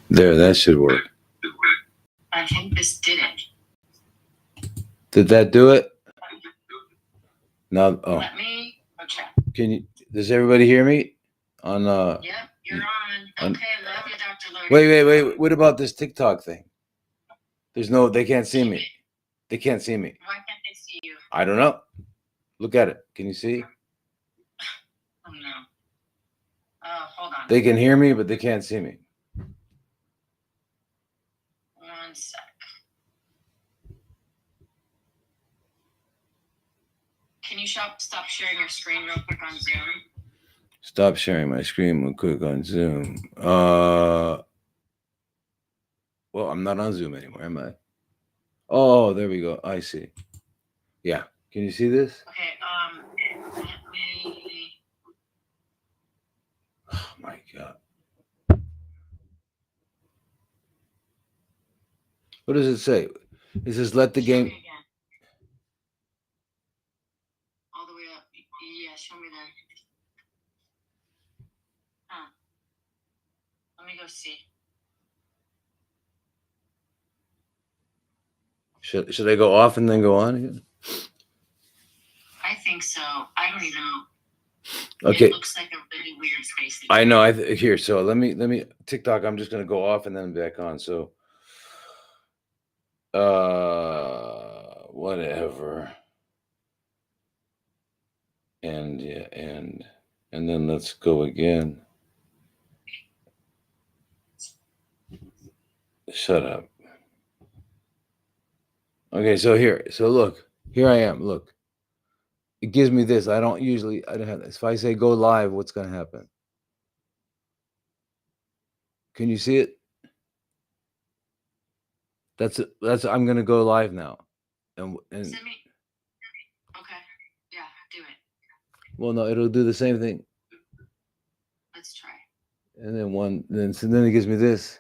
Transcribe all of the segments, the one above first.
There, that should work. I think this didn't. Did that do it? No. Oh, Let me go check. can you? Does everybody hear me? On Yep, you're on. Okay, love you, Dr. Lodi. Wait. What about this TikTok thing? There's no. They can't see me. They can't see me. Why can't they see you? I don't know. Look at it. Can you see? Oh no. Hold on. They can hear me, but they can't see me. One sec. Can you stop sharing your screen real quick on Zoom? Stop sharing my screen real quick on Zoom. Well, I'm not on Zoom anymore, am I? Oh, there we go. I see. Yeah. Can you see this? Okay. Let me. Oh my God. What does it say? It says let the game. All the way up. Yeah, show me that. Huh. Let me go see. Should I go off and then go on again? I think so. I don't even know. Okay. It looks like a really weird space. I know. Here. So let me TikTok. I'm just gonna go off and then back on. So, whatever. And yeah, and then let's go again. Shut up. Okay, so look, here I am. Look, it gives me this. I don't have this. If I say go live, what's gonna happen? Can you see it? That's I'm gonna go live now, and Send me. Okay, yeah, do it. Well, no, it'll do the same thing. Let's try. And then then it gives me this.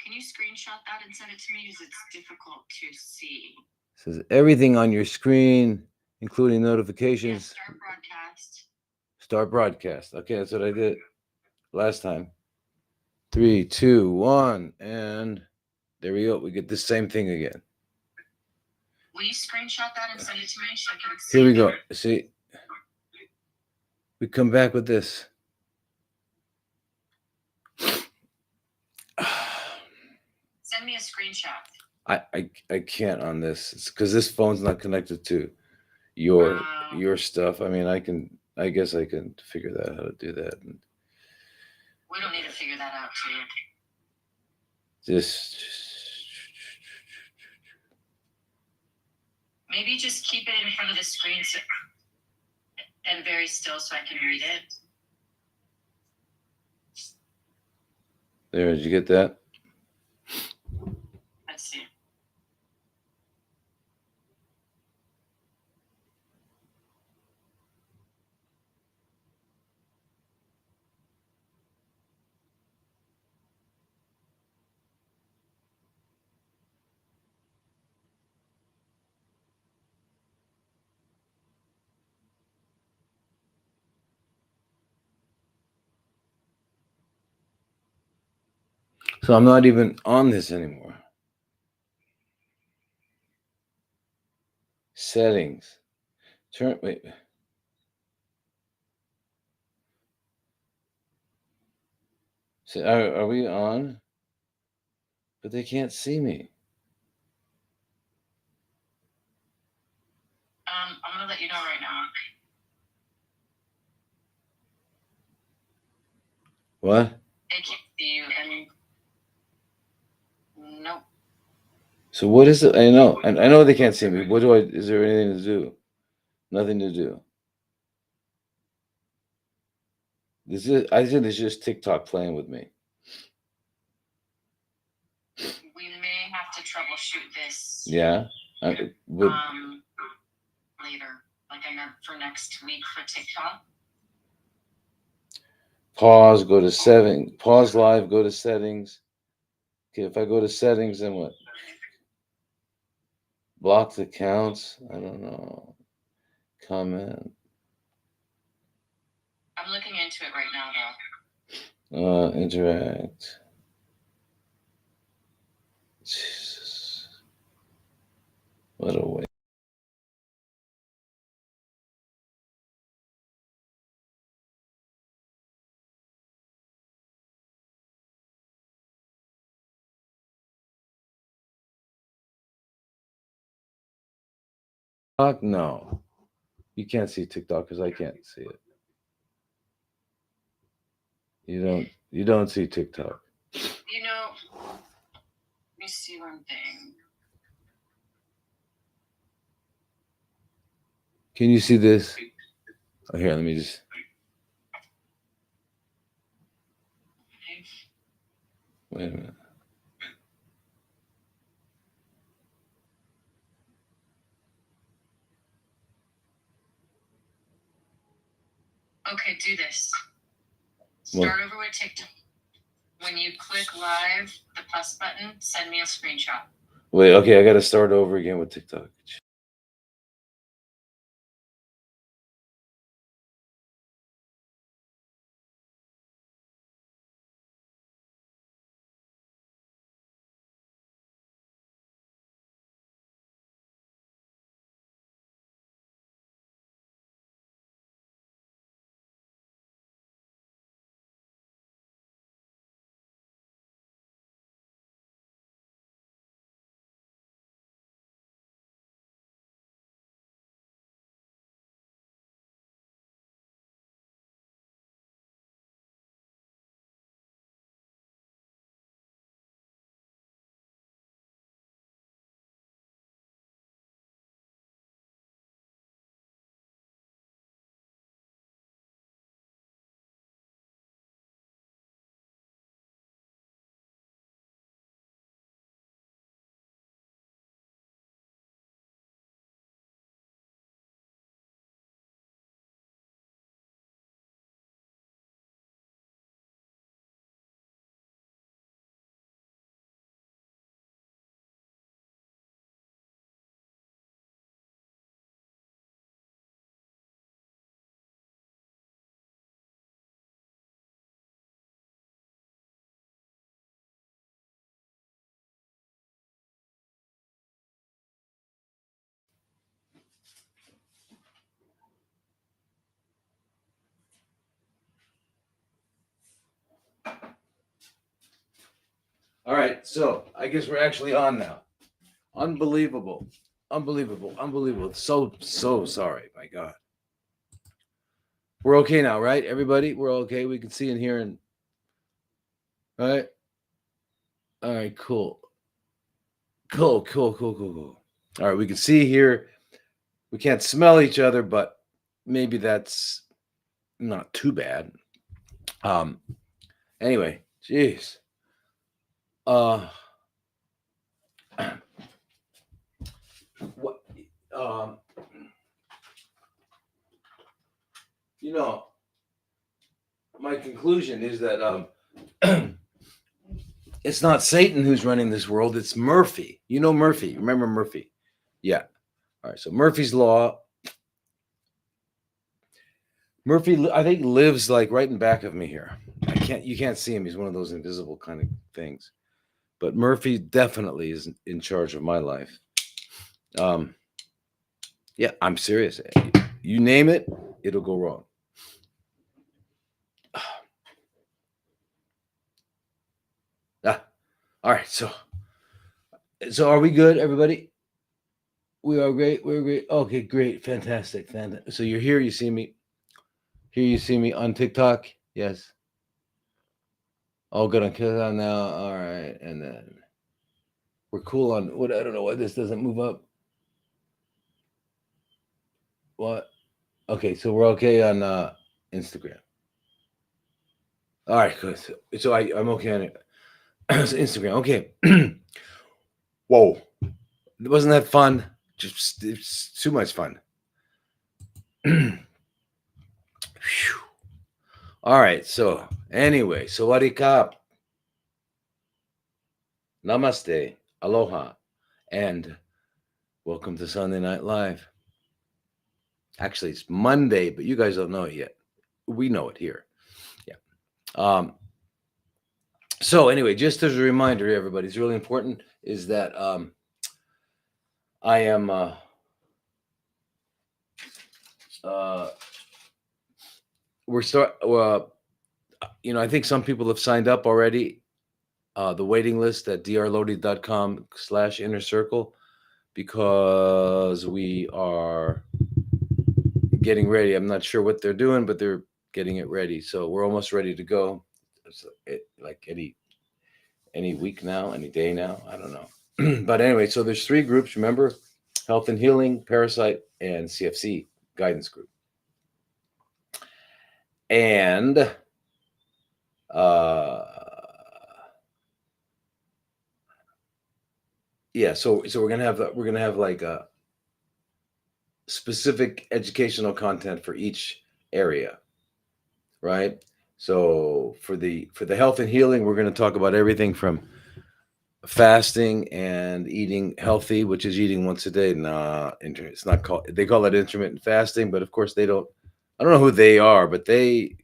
Can you screenshot that and send it to me? Because it's difficult to see. It says everything on your screen, including notifications. Yeah, start broadcast. Start broadcast. Okay, that's what I did last time. 3, 2, 1, and there we go. We get the same thing again. Will you screenshot that and send it to me so I can see? Here we go. See, we come back with this. Send me a screenshot. I can't on this because this phone's not connected to your stuff. I mean, I guess I can figure that out how to do that. We don't need to figure that out too. Maybe just keep it in front of the screen and very still so I can read it. There, did you get that? Let's see. So I'm not even on this anymore. Settings. Wait. So are we on? But they can't see me. I'm gonna let you know right now. What? They can't see you, and nope. So what is it? I know, and I know they can't see me. What do I? Is there anything to do? Nothing to do. I think it's just TikTok playing with me. We may have to troubleshoot this. Yeah. Later, like for next week for TikTok. Pause. Go to settings. Pause live. Go to settings. Okay. If I go to settings, then what? Blocked accounts. I don't know. Comment. I'm looking into it right now, though. Interact. Jesus. What a way. No. You can't see TikTok because I can't see it. You don't see TikTok. You know, let me see one thing. Can you see this? Oh, here, let me just. Wait a minute. Okay, do this. Start over with TikTok. When you click live, the plus button, send me a screenshot. Wait, okay, I got to start over again with TikTok. All right, so I guess we're actually on now. Unbelievable. Unbelievable. So sorry. My God. We're okay now, right? Everybody, we're okay. We can see and hear and right. All right, cool. Cool. All right, we can see here. We can't smell each other, but maybe that's not too bad. Anyway, jeez. What you know, my conclusion is that it's not Satan who's running this world, it's Murphy. You know Murphy. Remember Murphy? Yeah. All right, so Murphy's law. Murphy, I think, lives like right in back of me here. You can't see him. He's one of those invisible kind of things. But Murphy definitely is in charge of my life. Yeah, I'm serious. You name it, it'll go wrong. All right, so are we good, everybody? We are great. We're great. Okay, great, fantastic. So you're here. You see me. Here you see me on TikTok. Yes. Oh, good on TikTok now. All right, and then we're cool on what? I don't know why this doesn't move up. What? Okay, so we're okay on Instagram. All right, good. So I'm okay on it. So Instagram. Okay. Whoa, wasn't that fun? Just it's too much fun. All right. So anyway, sawadee kap, namaste, aloha, and welcome to Sunday Night Live. Actually, it's Monday, but you guys don't know it yet. We know it here. Yeah. So anyway, just as a reminder, everybody, it's really important. is that I am uh, we're start I think some people have signed up already. The waiting list at drlodi.com/inner circle, because we are getting ready. I'm not sure what they're doing, but they're getting it ready. So we're almost ready to go. Like any week now, any day now. I don't know. But anyway, so there's three groups. Remember, health and healing, parasite, and CFC guidance group. And uh, yeah, so we're gonna have like a specific educational content for each area, right? So for the health and healing, we're going to talk about everything from fasting and eating healthy, which is eating once a day. Nah, it's not called. They call it intermittent fasting, but of course they don't. I don't know who they are, but they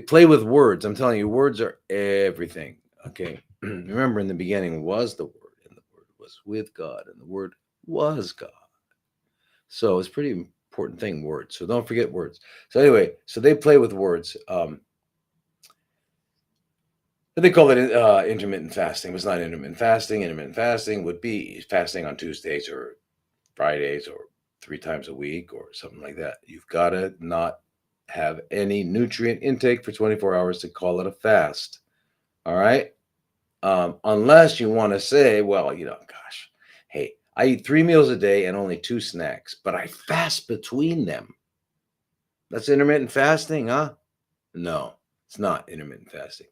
play with words. I'm telling you, words are everything. Okay, remember in the beginning was the Word, and the Word was with God, and the Word was God. So it's pretty important thing, words. So don't forget words. So anyway, so they play with words. They call it intermittent fasting. It's not intermittent fasting. Intermittent fasting would be fasting on Tuesdays or Fridays or 3 times a week or something like that. You've got to not have any nutrient intake for 24 hours to call it a fast. All right. Unless you want to say, well, gosh, hey, I eat 3 meals a day and only 2 snacks, but I fast between them. That's intermittent fasting, huh? No, it's not intermittent fasting.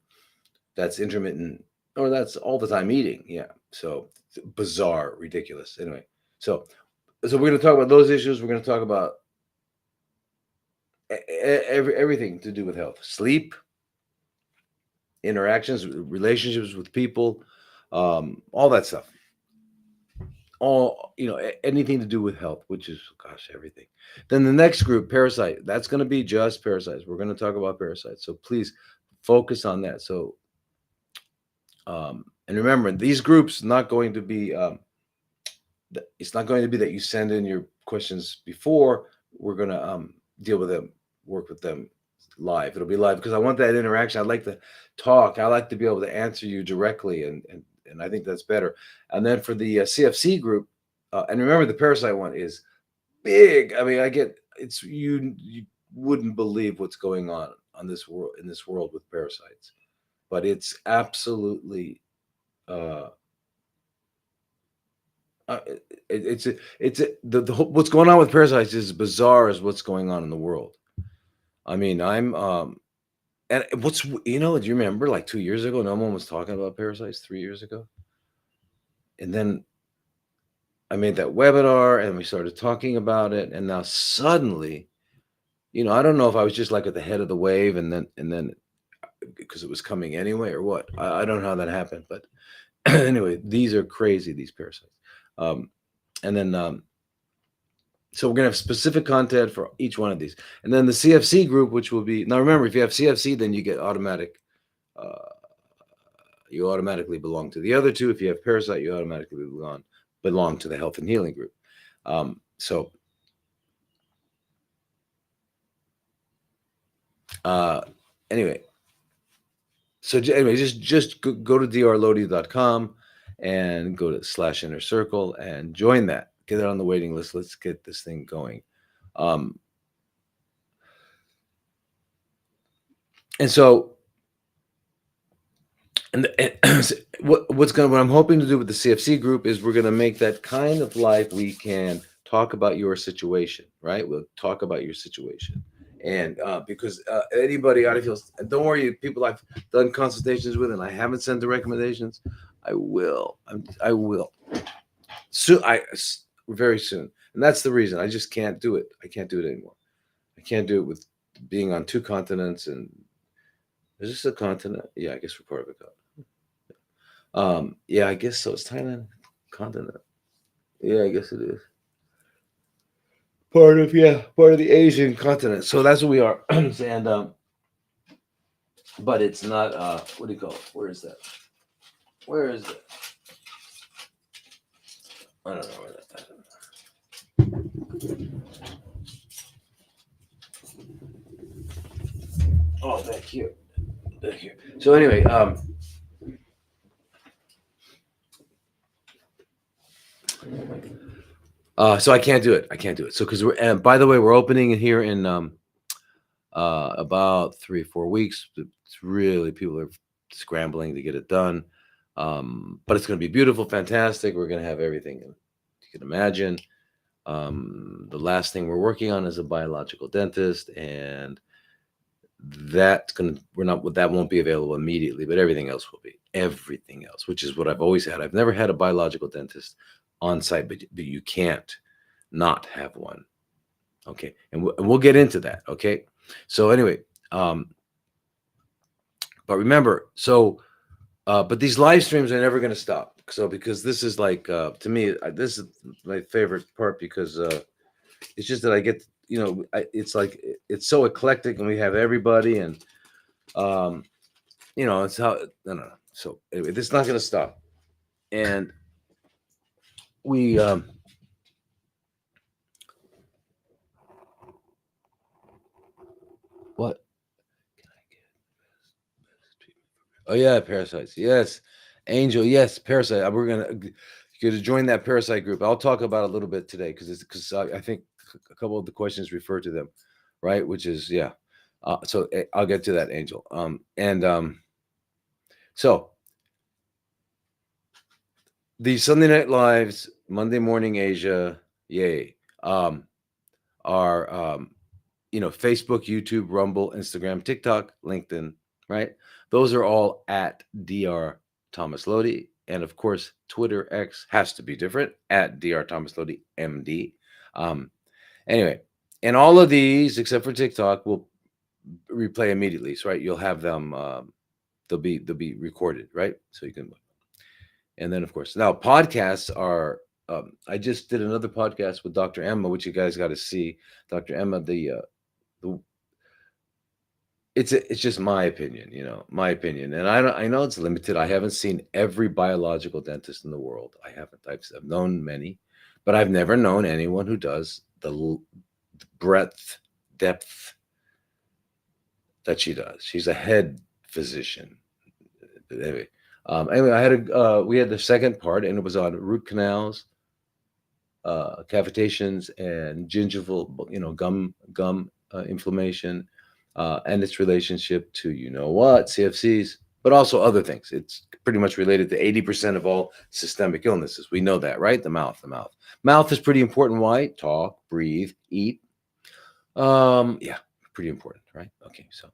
That's intermittent, or that's all the time eating. Yeah. So bizarre, ridiculous. Anyway, so we're going to talk about those issues. We're going to talk about everything to do with health, sleep, interactions, relationships with people, all that stuff. All anything to do with health, which is, gosh, everything. Then the next group, parasite, that's going to be just parasites. We're going to talk about parasites, so please focus on that. So and remember, these groups not going to be it's not going to be that you send in your questions before. We're going to deal with them, work with them live. It'll be live because I want that interaction. I'd like to talk. I like to be able to answer you directly, and I think that's better. And then for the CFC group, and remember, the parasite one is big. I mean, it's you wouldn't believe what's going on this world, in this world, with parasites, but it's absolutely the what's going on with parasites is bizarre as what's going on in the world. I mean, and do you remember, like 2 years ago, no one was talking about parasites? 3 years ago, and then I made that webinar and we started talking about it, and now suddenly, I don't know if I was just like at the head of the wave, and then because it was coming anyway, or what. I don't know how that happened, but anyway, these are crazy, these parasites. And then so we're going to have specific content for each one of these. And then the CFC group, which will be, now remember, if you have CFC, then you get you automatically belong to the other two. If you have parasite, you automatically belong to the health and healing group. So anyway, just go to drlodi.com and go to /inner circle and join that. Get it on the waiting list. Let's get this thing going. And so, what I'm hoping to do with the CFC group is we're going to make that kind of life we can talk about your situation, right? We'll talk about your situation. And because anybody out of here, don't worry, people I've done consultations with and I haven't sent the recommendations, I will. I will. Soon, very soon. And that's the reason. I just can't do it. I can't do it anymore. I can't do it with being on 2 continents. And is this a continent? Yeah, I guess we're part of a continent. Yeah, I guess so. It's Thailand continent. Yeah, I guess it is. Part of the Asian continent. So that's what we are. And but it's not what do you call it? Where is that? Where is it? I don't know where that. Oh, thank you. Thank you. So anyway, so I can't do it. I can't do it. So because we're, and by the way, we're opening here in about 3 or 4 weeks. It's really, people are scrambling to get it done. But it's going to be beautiful, fantastic. We're going to have everything you can imagine. The last thing we're working on is a biological dentist, and that's going to, we're not, that won't be available immediately, but everything else will be. Everything else, which is what I've always had. I've never had a biological dentist on site, but you can't not have one. Okay. And we'll get into that. Okay. So anyway, but remember, so, but these live streams are never going to stop. So, because this is like, to me, this is my favorite part, because it's just that I get, it's like, it's so eclectic, and we have everybody, and, it's how, no, no, no. So anyway, this is not going to stop. And we, what? Oh yeah, parasites. Yes, Angel. Yes, parasite. We're gonna join that parasite group. I'll talk about it a little bit today, because I think a couple of the questions refer to them, right? Which is, yeah. So I'll get to that, Angel. So the Sunday Night Lives, Monday Morning Asia, yay, are Facebook, YouTube, Rumble, Instagram, TikTok, LinkedIn, right? Those are all at Dr. Thomas Lodi. And of course, Twitter X has to be different, at Dr. Thomas Lodi, MD. Anyway, and all of these, except for TikTok, will replay immediately. So, right, you'll have them, they'll be recorded, right? So you can, and then of course, now podcasts are, I just did another podcast with Dr. Emma, which you guys got to see. Dr. Emma, the it's just my opinion, my opinion, and I know it's limited. I haven't seen every biological dentist in the world. I haven't. I've known many, but I've never known anyone who does the breadth, depth that she does. She's a head physician. Anyway, we had the second part, and it was on root canals, cavitations, and gingival, gum inflammation, and its relationship to CFCs, but also other things. It's pretty much related to 80% of all systemic illnesses. We know that, right? The mouth is pretty important. Why? Talk, breathe, eat. Yeah, pretty important, right? Okay, so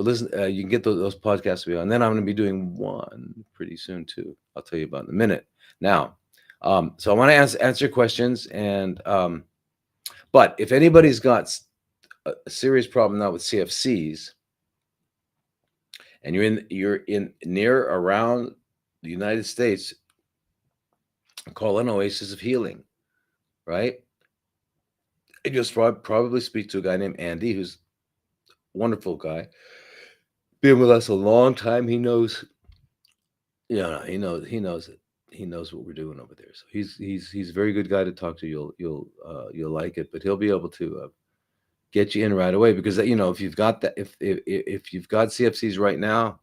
listen, you can get those podcasts we on. And then I'm going to be doing one pretty soon too. I'll tell you about in a minute. Now, so I want to answer questions, and but if anybody's got a serious problem now with CFCs, and you're in near around the United States, call an Oasis of Healing, right? And you'll probably speak to a guy named Andy, who's a wonderful guy, been with us a long time. He knows, he knows it. He knows what we're doing over there. So he's a very good guy to talk to. You'll like it, but he'll be able to get you in right away, because if you've got that, if you've got CFCs right now,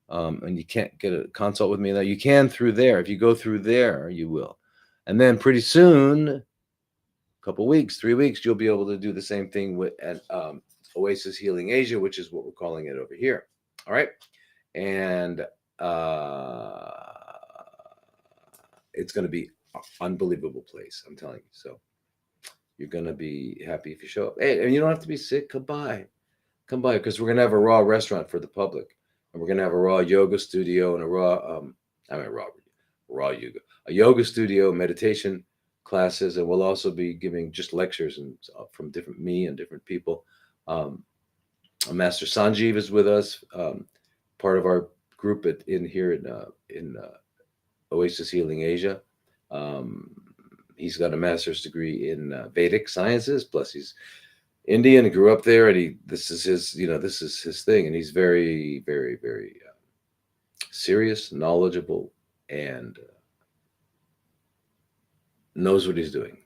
and you can't get a consult with me now, you can through there. If you go through there, you will, and then pretty soon, a couple weeks, 3 weeks, you'll be able to do the same thing with at Oasis Healing Asia, which is what we're calling it over here. All right, and it's going to be an unbelievable place, I'm telling you. So you're going to be happy if you show up. Hey, and you don't have to be sick. Come by, because we're going to have a raw restaurant for the public, and we're going to have a raw yoga studio and a raw yoga, a yoga studio, meditation classes, and we'll also be giving just lectures and from different people. Master Sanjeev is with us, part of our group in Oasis Healing Asia. He's got a master's degree in Vedic sciences, plus he's Indian and grew up there, and this is his thing, and he's very, very, very serious, knowledgeable, and knows what he's doing.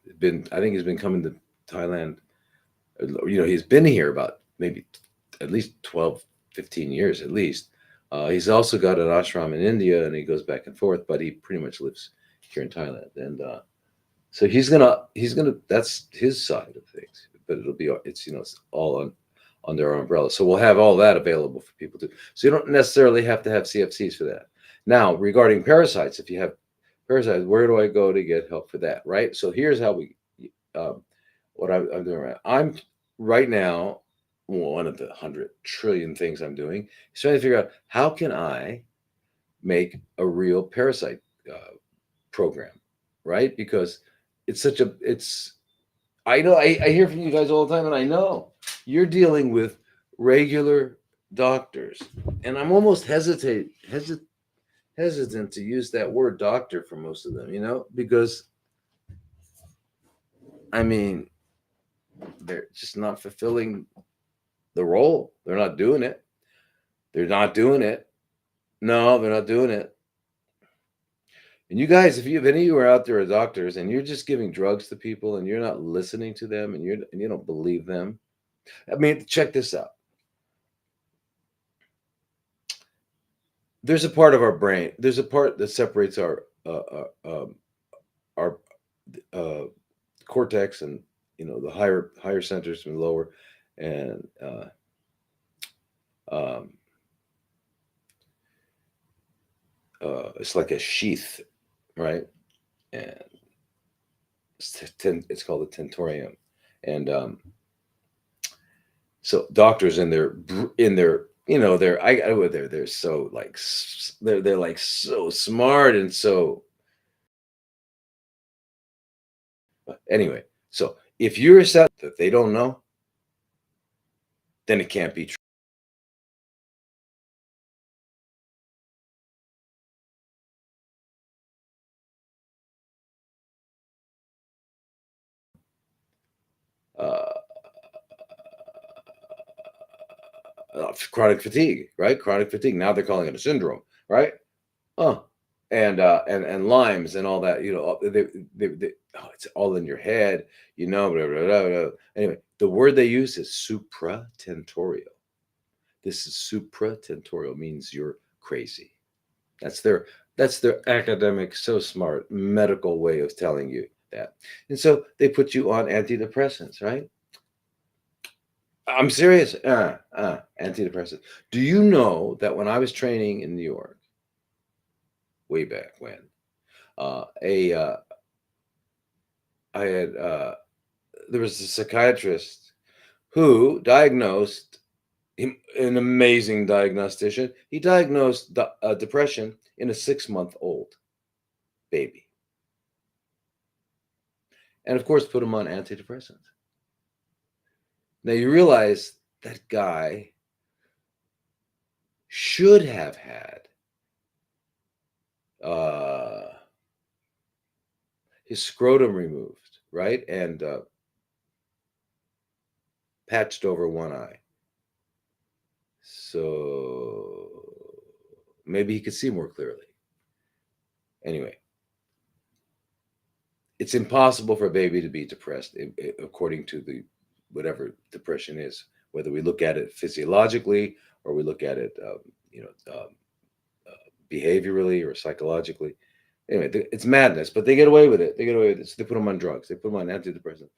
I think he's been coming to Thailand. He's been here about maybe at least 12, 15 years at least. He's also got an ashram in India, and he goes back and forth, but he pretty much lives here in Thailand. And so he's gonna that's his side of things, but it's all under our umbrella. So we'll have all that available for people to. So you don't necessarily have to have CFCs for that. Now, regarding parasites, if you have parasites, where do I go to get help for that? Right. So here's how um, what I'm doing. I'm right now, one of the 100 trillion things I'm doing is trying to figure out how can I make a real parasite uh, program, right? Because it's I know I hear from you guys all the time, and I know you're dealing with regular doctors, and I'm almost hesitant to use that word doctor for most of them, because I mean they're just not fulfilling the role. They're not doing it. They're not doing it. No, they're not doing it. And you guys, if any of you are out there are doctors and you're just giving drugs to people and you're not listening to them and you don't believe them, I mean, check this out. There's a part of our brain. There's a part that separates our uh, cortex and the higher centers from the lower, and um, it's like a sheath, right? And it's called the tentorium, and so doctors in their they're so like they're like so smart and so anyway. So if you're a set that they don't know, then it can't be true. Uh, Chronic fatigue, right? Chronic fatigue. Now they're calling it a syndrome, right? Oh, and Lyme's and all that. It's all in your head. Blah, blah, blah, blah. Anyway, the word they use is supratentorial. This is supratentorial means you're crazy. That's their that's their academic, so smart medical way of telling you that. And so they put you on antidepressants, right? I'm serious. Antidepressants. Do you know that when I was training in New York, way back when, a I had there was a psychiatrist who diagnosed an amazing diagnostician. He diagnosed depression in a 6-month-old baby, and of course, put him on antidepressants. Now you realize that guy should have had uh, his scrotum removed, right, and patched over one eye, so maybe he could see more clearly. Anyway, it's impossible for a baby to be depressed, according to the whatever depression is, whether we look at it physiologically or we look at it, behaviorally or psychologically. Anyway, it's madness, but they get away with it. They get away with it. So they put them on drugs. They put them on antidepressants,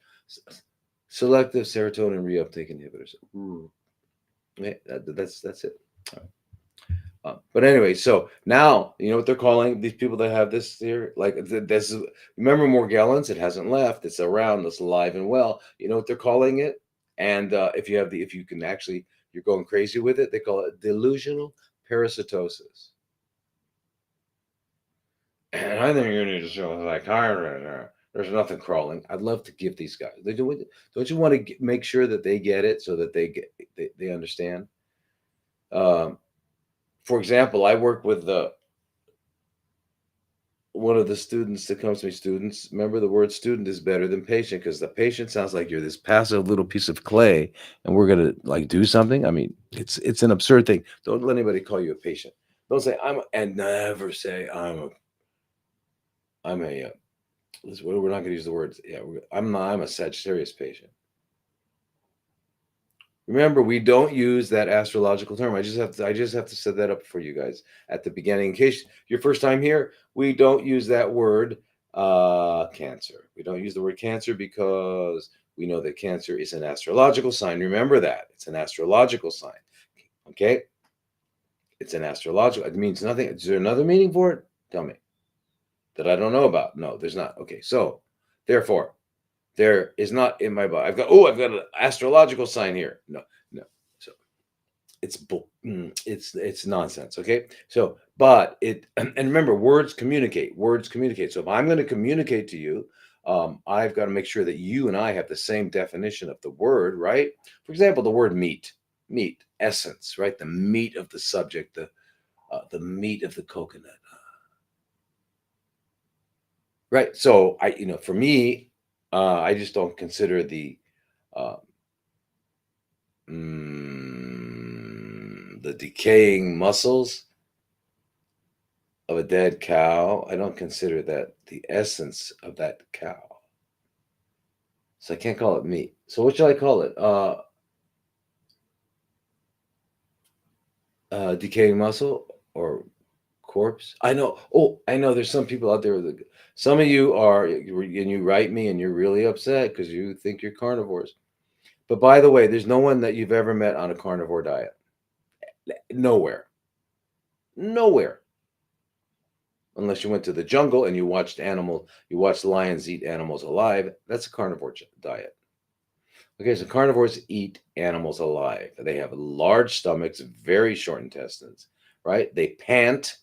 selective serotonin reuptake inhibitors. Ooh. Yeah, that's it. But anyway, so now you know what they're calling these people that have this here. Like this is, remember Morgellons? It hasn't left. It's around. It's alive and well. You know what they're calling it? And if you can actually, you're going crazy with it. They call it delusional parasitosis. And I think you need to show like higher. There's nothing crawling. I'd love to give these guys. Don't you want to make sure that they get it so that they understand? Um, for example, I work with one of the students that comes to me. Students, remember the word student is better than patient, because the patient sounds like you're this passive little piece of clay, and we're gonna like do something. I mean, it's an absurd thing. Don't let anybody call you a patient. Don't say and never say I'm a. We're not going to use the words. Yeah, I'm a Sagittarius patient. Remember, we don't use that astrological term. I just have to set that up for you guys at the beginning. In case your first time here, we don't use that word Cancer. We don't use the word Cancer because we know that Cancer is an astrological sign. Remember that. It's an astrological sign. Okay? It's an astrological. It means nothing. Is there another meaning for it? Tell me. That I don't know about. No, there's not. Okay. So, therefore, there is not in my body. I've got an astrological sign here. No, no. So it's nonsense. Okay. So, but it and remember, words communicate. Words communicate. So if I'm going to communicate to you, I've got to make sure that you and I have the same definition of the word, right? For example, the word meat, essence, right? The meat of the subject, the meat of the coconut, right? So for me, I just don't consider uh, the decaying muscles of a dead cow. I don't consider that the essence of that cow. So I can't call it meat. So what should I call it? Decaying muscle or corpse? I know. Oh, I know. There's some people out there. Some of you are, and you write me, and you're really upset because you think you're carnivores. But by the way, there's no one that you've ever met on a carnivore diet. Nowhere. Nowhere. Unless you went to the jungle and you watched lions eat animals alive. That's a carnivore diet. Okay, so carnivores eat animals alive. They have large stomachs, very short intestines, right? They pant.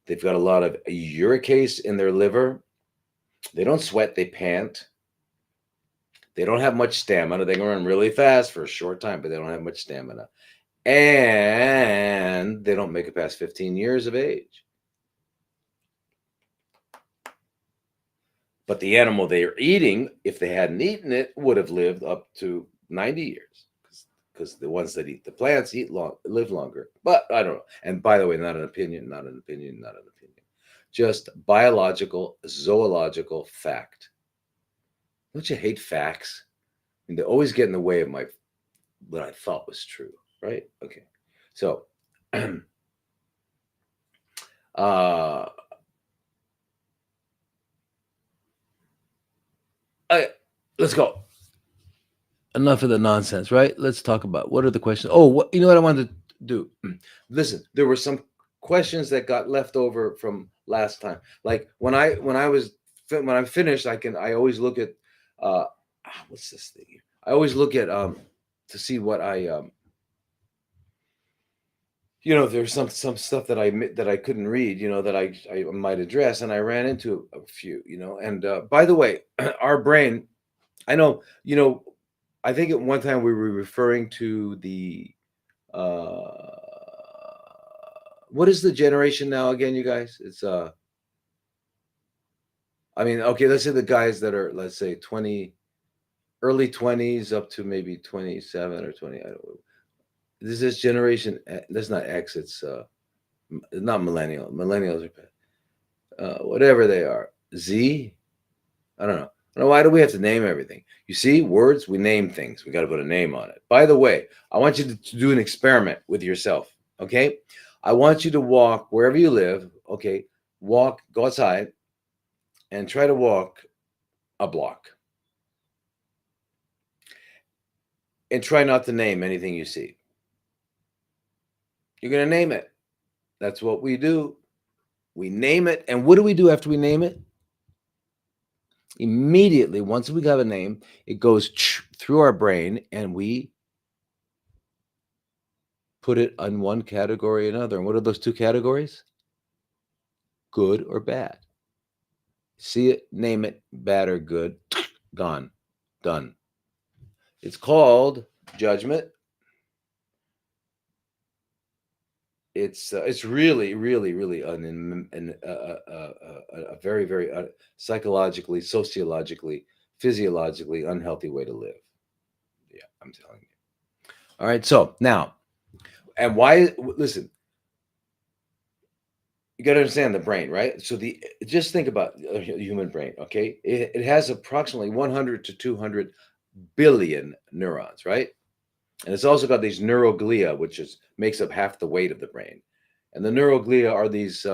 They've got a lot of uricase in their liver. They don't sweat, they pant. They don't have much stamina. They can run really fast for a short time, but they don't have much stamina. And they don't make it past 15 years of age. But the animal they are eating, if they hadn't eaten it, would have lived up to 90 years. Because the ones that eat the plants live longer. But I don't know. And by the way, not an opinion. Just biological, zoological fact. Don't you hate facts? I mean, they always get in the way of what I thought was true, right? Okay. So let's go. Enough of the nonsense, right? Let's talk about what are the questions. Oh, you know what I wanted to do? Listen, there were some questions that got left over from last time. Like when I finished, I always look at what's this thing here? I always look at to see what I there's some stuff that I couldn't read, that I might address, and I ran into a few, and by the way, our brain, I know, I think at one time we were referring to the what is the generation now again, you guys? It's I mean, okay, let's say the guys that are, let's say, early 20s up to maybe 27 or 20. I don't know. This is generation. That's not X. It's not millennial. Millennials are whatever they are. Z. I don't know. Why do we have to name everything? You see, words, we name things. We got to put a name on it. By the way, I want you to do an experiment with yourself. Okay. I want you to walk wherever you live. Okay. Go outside and try to walk a block. And try not to name anything you see. You're going to name it. That's what we do. We name it. And what do we do after we name it? Immediately, once we have a name, it goes through our brain and we put it on one category or another. And what are those two categories? Good or bad. See it, name it, bad or good, gone, done. It's called judgment. It's really, really, really a very, very psychologically, sociologically, physiologically unhealthy way to live. Yeah, I'm telling you. All right. So now, and why? Listen, you got to understand the brain, right? So the just think about the human brain, okay? It has approximately 100 to 200 billion neurons, right? And it's also got these neuroglia, which is makes up half the weight of the brain. And the neuroglia are these.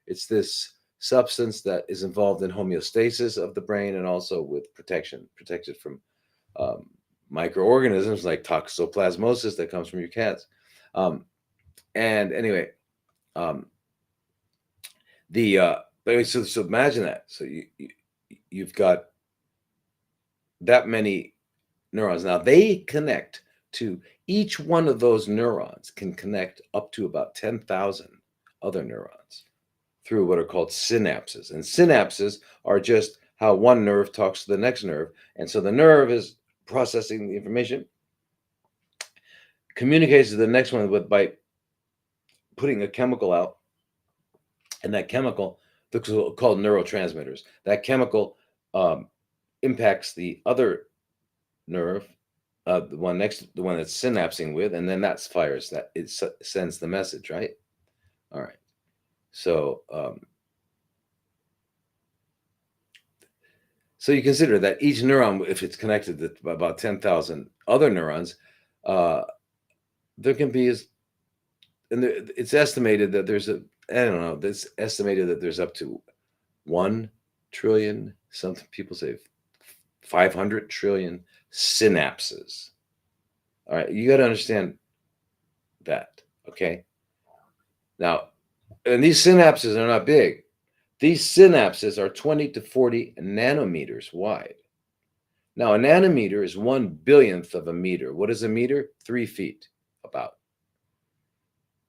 It's this substance that is involved in homeostasis of the brain and also with protection, protected from um, microorganisms like toxoplasmosis that comes from your cats. Um, and anyway, um, the but anyway, so imagine that. So you've got that many neurons. Now they connect to each one of those neurons can connect up to about 10,000 other neurons through what are called synapses. And synapses are just how one nerve talks to the next nerve. And so the nerve is processing the information, communicates to the next one with by putting a chemical out, and that chemical, called neurotransmitters, that chemical um, impacts the other nerve, the one that's synapsing with, and then that fires that it sends the message, right? All right. So so you consider that each neuron, if it's connected to about 10,000 other neurons, uh, there can be as and it's estimated that there's a I don't know. It's estimated that there's up to 1 trillion. Some people say 500 trillion synapses. All right, you got to understand that. Okay. Now, and these synapses are not big. These synapses are 20 to 40 nanometers wide. Now, a nanometer is 1 billionth of a meter. What is a meter? 3 feet, about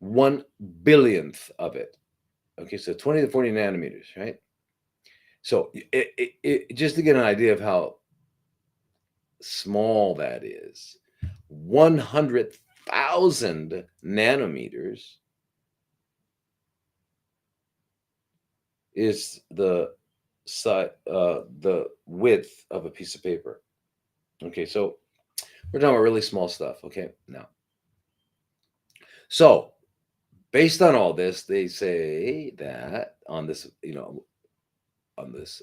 1 billionth of it. Okay, so 20 to 40 nanometers, right? So, just to get an idea of how small that is, 100,000 nanometers is the width of a piece of paper. Okay, so we're talking about really small stuff. Okay, now, so based on all this, they say that on this, on this,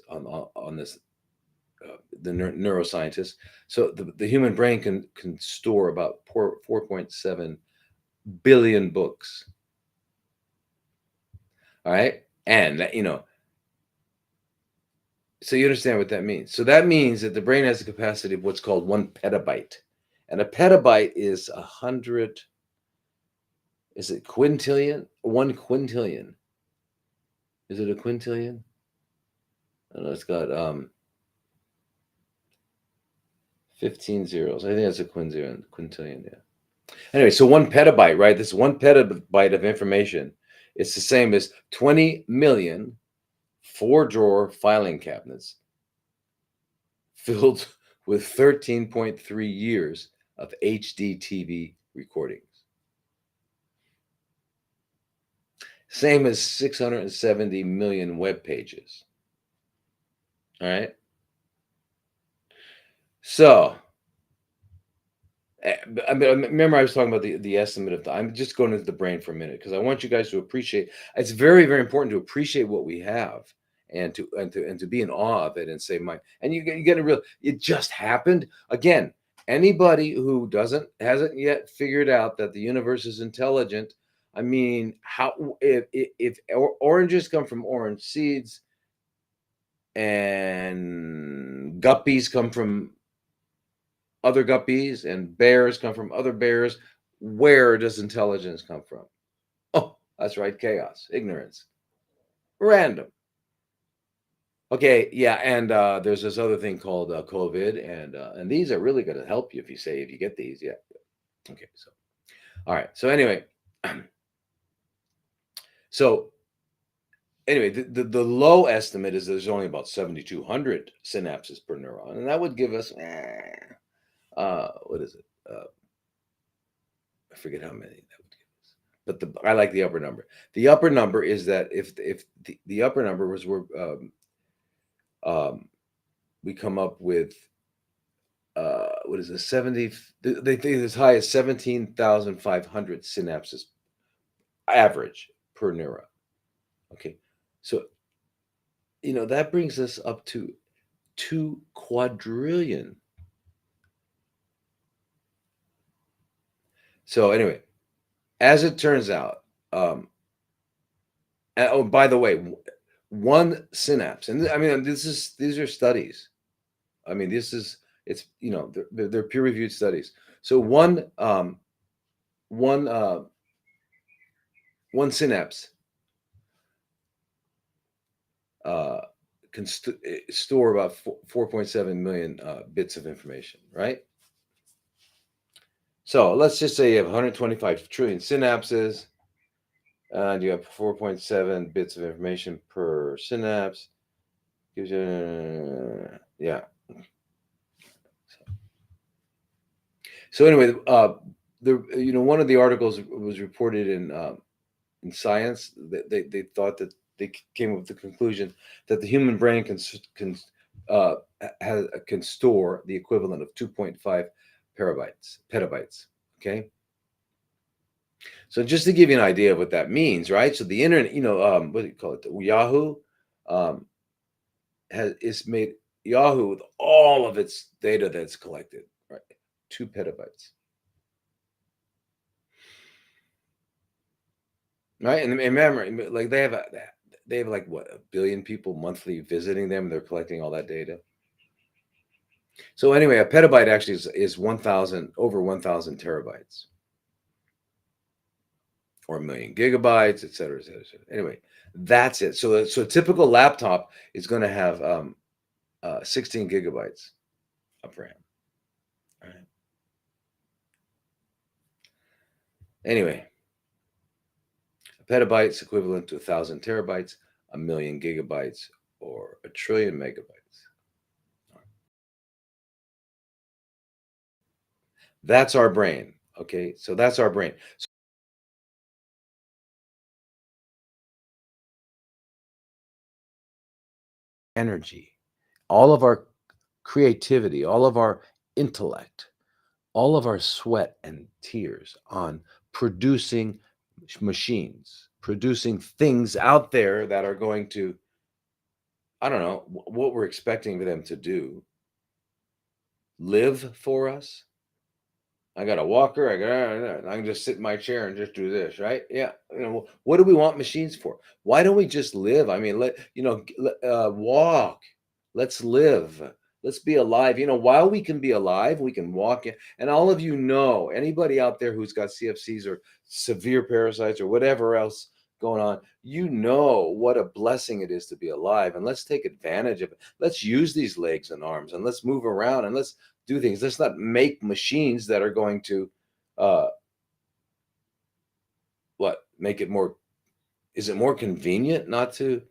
the neuroscientists. So the human brain can store about 4.7 billion books. All right, and so you understand what that means. So that means that the brain has the capacity of what's called 1 petabyte, and a petabyte is 100. Is it quintillion? 1 quintillion. Is it a quintillion? I don't know. It's got 15 zeros. I think that's a quintillion. Quintillion, yeah. Anyway, so 1 petabyte, right? This 1 petabyte of information. It's the same as 20 million 4-drawer filing cabinets filled with 13.3 years of HD TV recordings. Same as 670 million web pages. All right. So, I mean, remember I was talking about the estimate of I'm just going into the brain for a minute because I want you guys to appreciate. It's very, very important to appreciate what we have and to be in awe of it and say, "My," and you get a real. It just happened again. Anybody who hasn't yet figured out that the universe is intelligent. I mean, how if oranges come from orange seeds and guppies come from other guppies and bears come from other bears, where does intelligence come from? Oh, that's right, chaos, ignorance, random. Okay, yeah, and there's this other thing called COVID, and these are really going to help you if you get these. Yeah. Okay. So, all right. So anyway, so anyway, the low estimate is there's only about 7,200 synapses per neuron, and that would give us what is it? I forget how many that would give us. But I like the upper number. The upper number is that if the upper number was where um, we come up with what is it 70? They think as high as 17,500 synapses average per neuron. Okay, so that brings us up to 2 quadrillion. So anyway, as it turns out, oh, by the way, one synapse, and I mean, these are studies. I mean, it's they're peer reviewed studies. So one one synapse uh, can store about 4.7 million bits of information, right? So let's just say you have 125 trillion synapses, and you have 4.7 bits of information per synapse. Gives you, yeah. So anyway, one of the articles was reported in Science. They thought that they came up with the conclusion that the human brain uh, can store the equivalent of 2.5 petabytes. Okay, so just to give you an idea of what that means, right? So the internet, what do you call it? Yahoo um, is made Yahoo with all of its data that's collected, right? 2 petabytes, right? And remember, like they have like what, 1 billion people monthly visiting them. They're collecting all that data. So anyway, a petabyte actually is 1,000 over 1,000 terabytes, or 1 million gigabytes, et cetera, et cetera, et cetera. Anyway, that's it. So a typical laptop is going to have 16 gigabytes of RAM. All right. Anyway, a petabyte is equivalent to 1,000 terabytes, 1 million gigabytes, or 1 trillion megabytes. That's our brain. Okay, so that's our brain. So energy, all of our creativity, all of our intellect, all of our sweat and tears on producing machines, producing things out there that are going to, I don't know, what we're expecting them to do, live for us. I got a walker. I can just sit in my chair and just do this, right? Yeah. What do we want machines for? Why don't we just live? I mean, walk. Let's live. Let's be alive. While we can be alive, we can walk. And all of anybody out there who's got CFCs or severe parasites or whatever else going on, what a blessing it is to be alive. And let's take advantage of it. Let's use these legs and arms, and let's move around, and let's do things. Let's not make machines that are going to uh make it more. Is it more convenient not to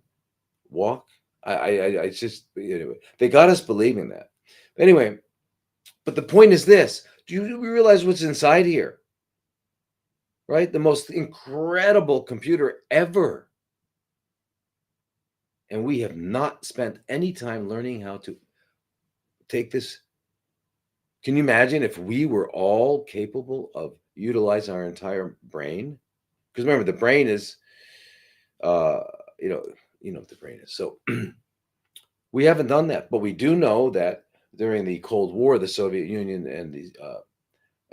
walk? I just, anyway, they got us believing that. Anyway, but the point is this: do you realize what's inside here? Right, the most incredible computer ever, and we have not spent any time learning how to take this. Can you imagine if we were all capable of utilizing our entire brain? Because remember, the brain is, uh, you know, what the brain is. So we haven't done that, but we do know that during the Cold War, the Soviet Union and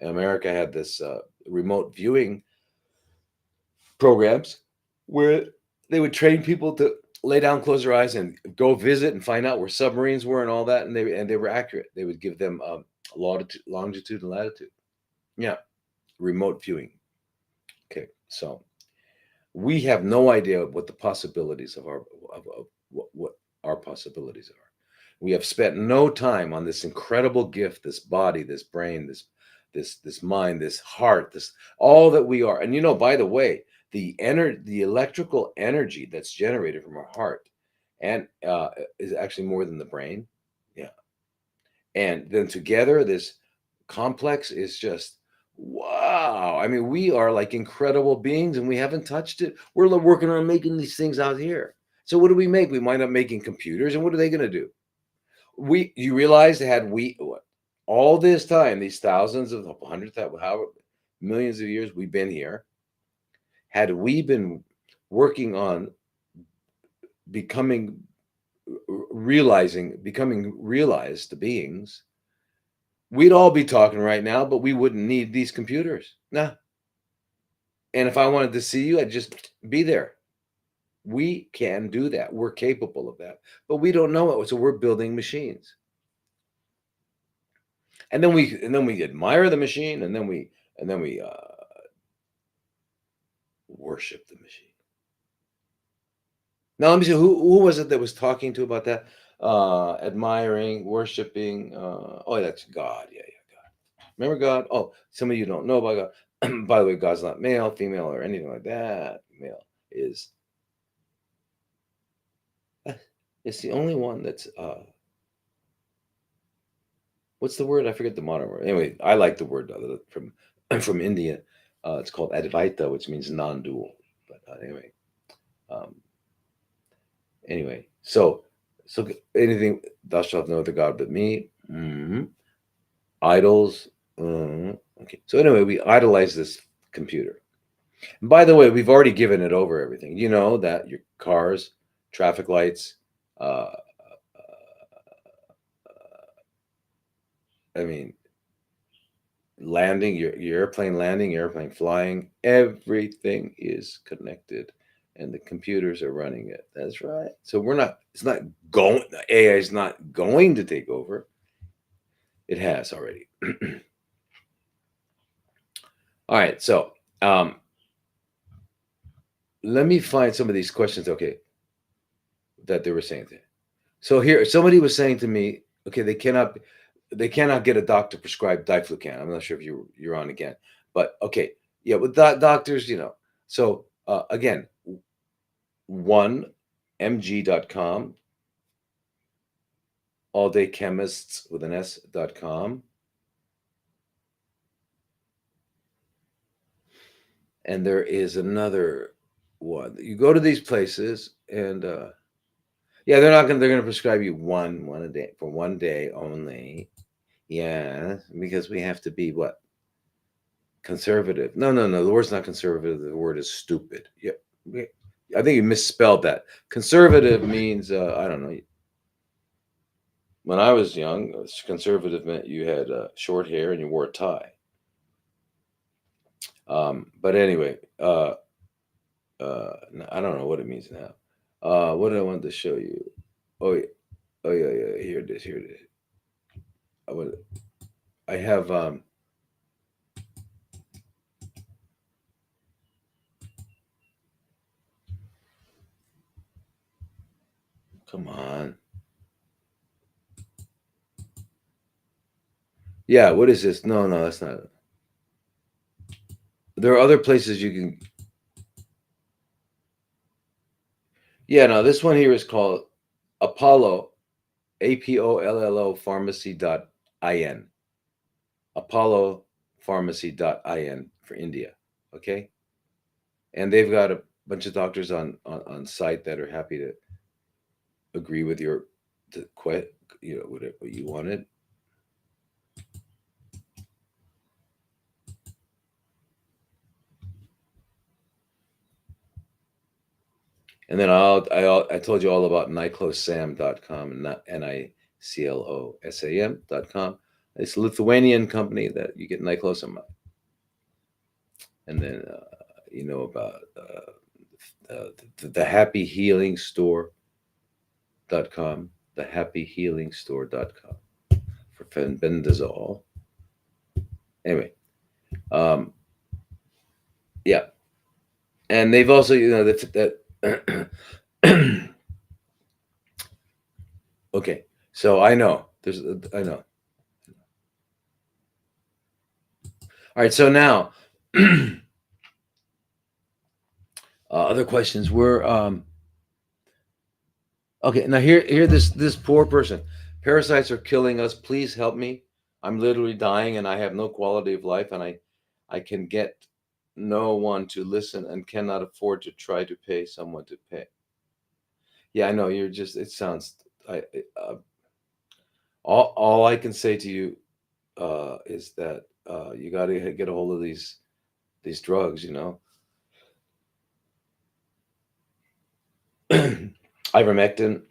America had this remote viewing programs where they would train people to lay down, close their eyes, and go visit and find out where submarines were and all that, and they were accurate. They would give them longitude and latitude. Yeah, remote viewing. Okay, so we have no idea what the possibilities of what our possibilities are. We have spent no time on this incredible gift, this body, this brain, this mind, this heart, this all that we are. And by the way, the electrical energy that's generated from our heart and is actually more than the brain. Yeah. And then together, this complex is just wow. I mean, we are like incredible beings, and we haven't touched it. We're working on making these things out here. So what do we make? We wind up making computers, and what are they going to do? You realize had we all this time, these thousands of hundreds, however millions of years we've been here, had we been working on becoming becoming realized beings, we'd all be talking right now, but we wouldn't need these computers. Nah. And if I wanted to see you, I'd just be there. We can do that. We're capable of that, but we don't know it. So we're building machines, and then we admire the machine, and then we worship the machine. Now let me see who was it that was talking to about that? Admiring, worshiping. Oh, that's God. Yeah, yeah, God. Remember God? Oh, some of you don't know about God. By the way, God's not male, female, or anything like that. Male is it's the only one that's what's the word? I forget the modern word. Anyway, I like the word from from India. It's called Advaita, which means non-dual. But um, anyway, so anything thou shalt know the God but me. Idols. Okay. So anyway, we idolize this computer. And by the way, we've already given it over everything. You know that your cars, traffic lights. Uh, I mean, landing, your airplane landing, your airplane flying, everything is connected, and the computers are running it. That's right. So we're not. It's not going. AI is not going to take over. It has already. All right. So um, let me find some of these questions. Okay, that they were saying. So here, somebody was saying to me, okay, they cannot get a doctor prescribed diflucan. I'm not sure if you're on again, but okay, yeah, with doctors, So again, 1mg.com, alldaychemists with an s.com, and there is another one. You go to these places, and yeah, they're gonna prescribe you one a day for 1 day only. Yeah, because we have to be what? Conservative. No, no, no. The word's not conservative. The word is stupid. Yeah. I think you misspelled that. Conservative means, I don't know. When I was young, conservative meant you had short hair and you wore a tie. But anyway, I don't know what it means now. What did I want to show you? Oh, yeah. Oh, yeah, yeah. Here it is. Here it is. I, would, I have, come on. Yeah, what is this? No, no, that's not it. There are other places you can. Yeah, no, this one here is called Apollo, APOLLO pharmacy.in. Apollo pharmacy.in for India. Okay. And they've got a bunch of doctors on site that are happy to agree with your, to quit, what you wanted. And then I told you all about niclosam.com and not niclosam.com. It's a Lithuanian company that you get niclosam. And then you know about the Happy Healing Store.com, the Happy Healing Store.com for fenbendazole. Anyway, um, yeah, and they've also that okay. So I know I know. All right. So now, other questions were okay. Now here this poor person. Parasites are killing us. Please help me. I'm literally dying, and I have no quality of life, and I can get no one to listen and cannot afford to try to pay someone to pay. Yeah, I know you're just. It sounds. I all I can say to you is that you got to get a hold of these drugs. ivermectin,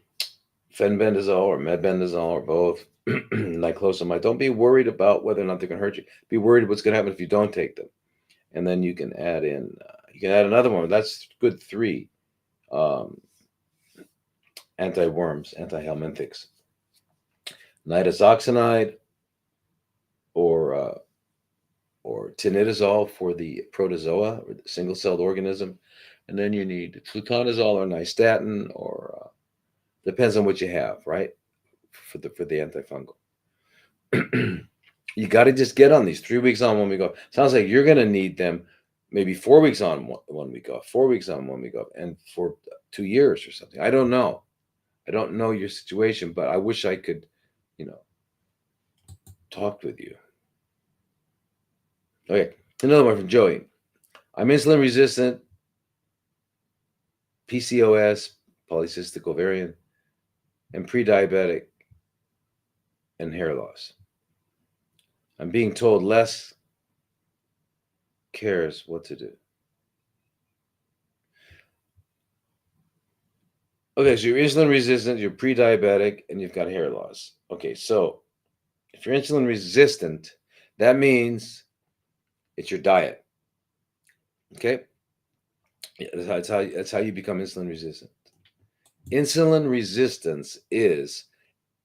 fenbendazole, or medbendazole, or both, niclosamide. Don't be worried about whether or not they're going to hurt you. Be worried what's going to happen if you don't take them. And then you can add in, you can add another one. That's good 3 um, anti-worms, anti-helminthics, nitazoxanide, or tinidazole for the protozoa or the single-celled organism, and then you need fluconazole or nystatin, or depends on what you have, right? For the antifungal. You got to just get on these 3 weeks on, 1 week off. Sounds like you're going to need them maybe 4 weeks on, 1 week off, 4 weeks on, 1 week off, and for 2 years or something. I don't know. I don't know your situation, but I wish I could, you know, talk with you. Okay, another one from Joey. I'm insulin resistant, PCOS, polycystic ovarian, and pre-diabetic, and hair loss. I'm being told less cares what to do. Okay, so you're insulin resistant, you're pre-diabetic, and you've got hair loss. Okay, so if you're insulin resistant, that means it's your diet. Okay, that's how you become insulin resistant. Insulin resistance is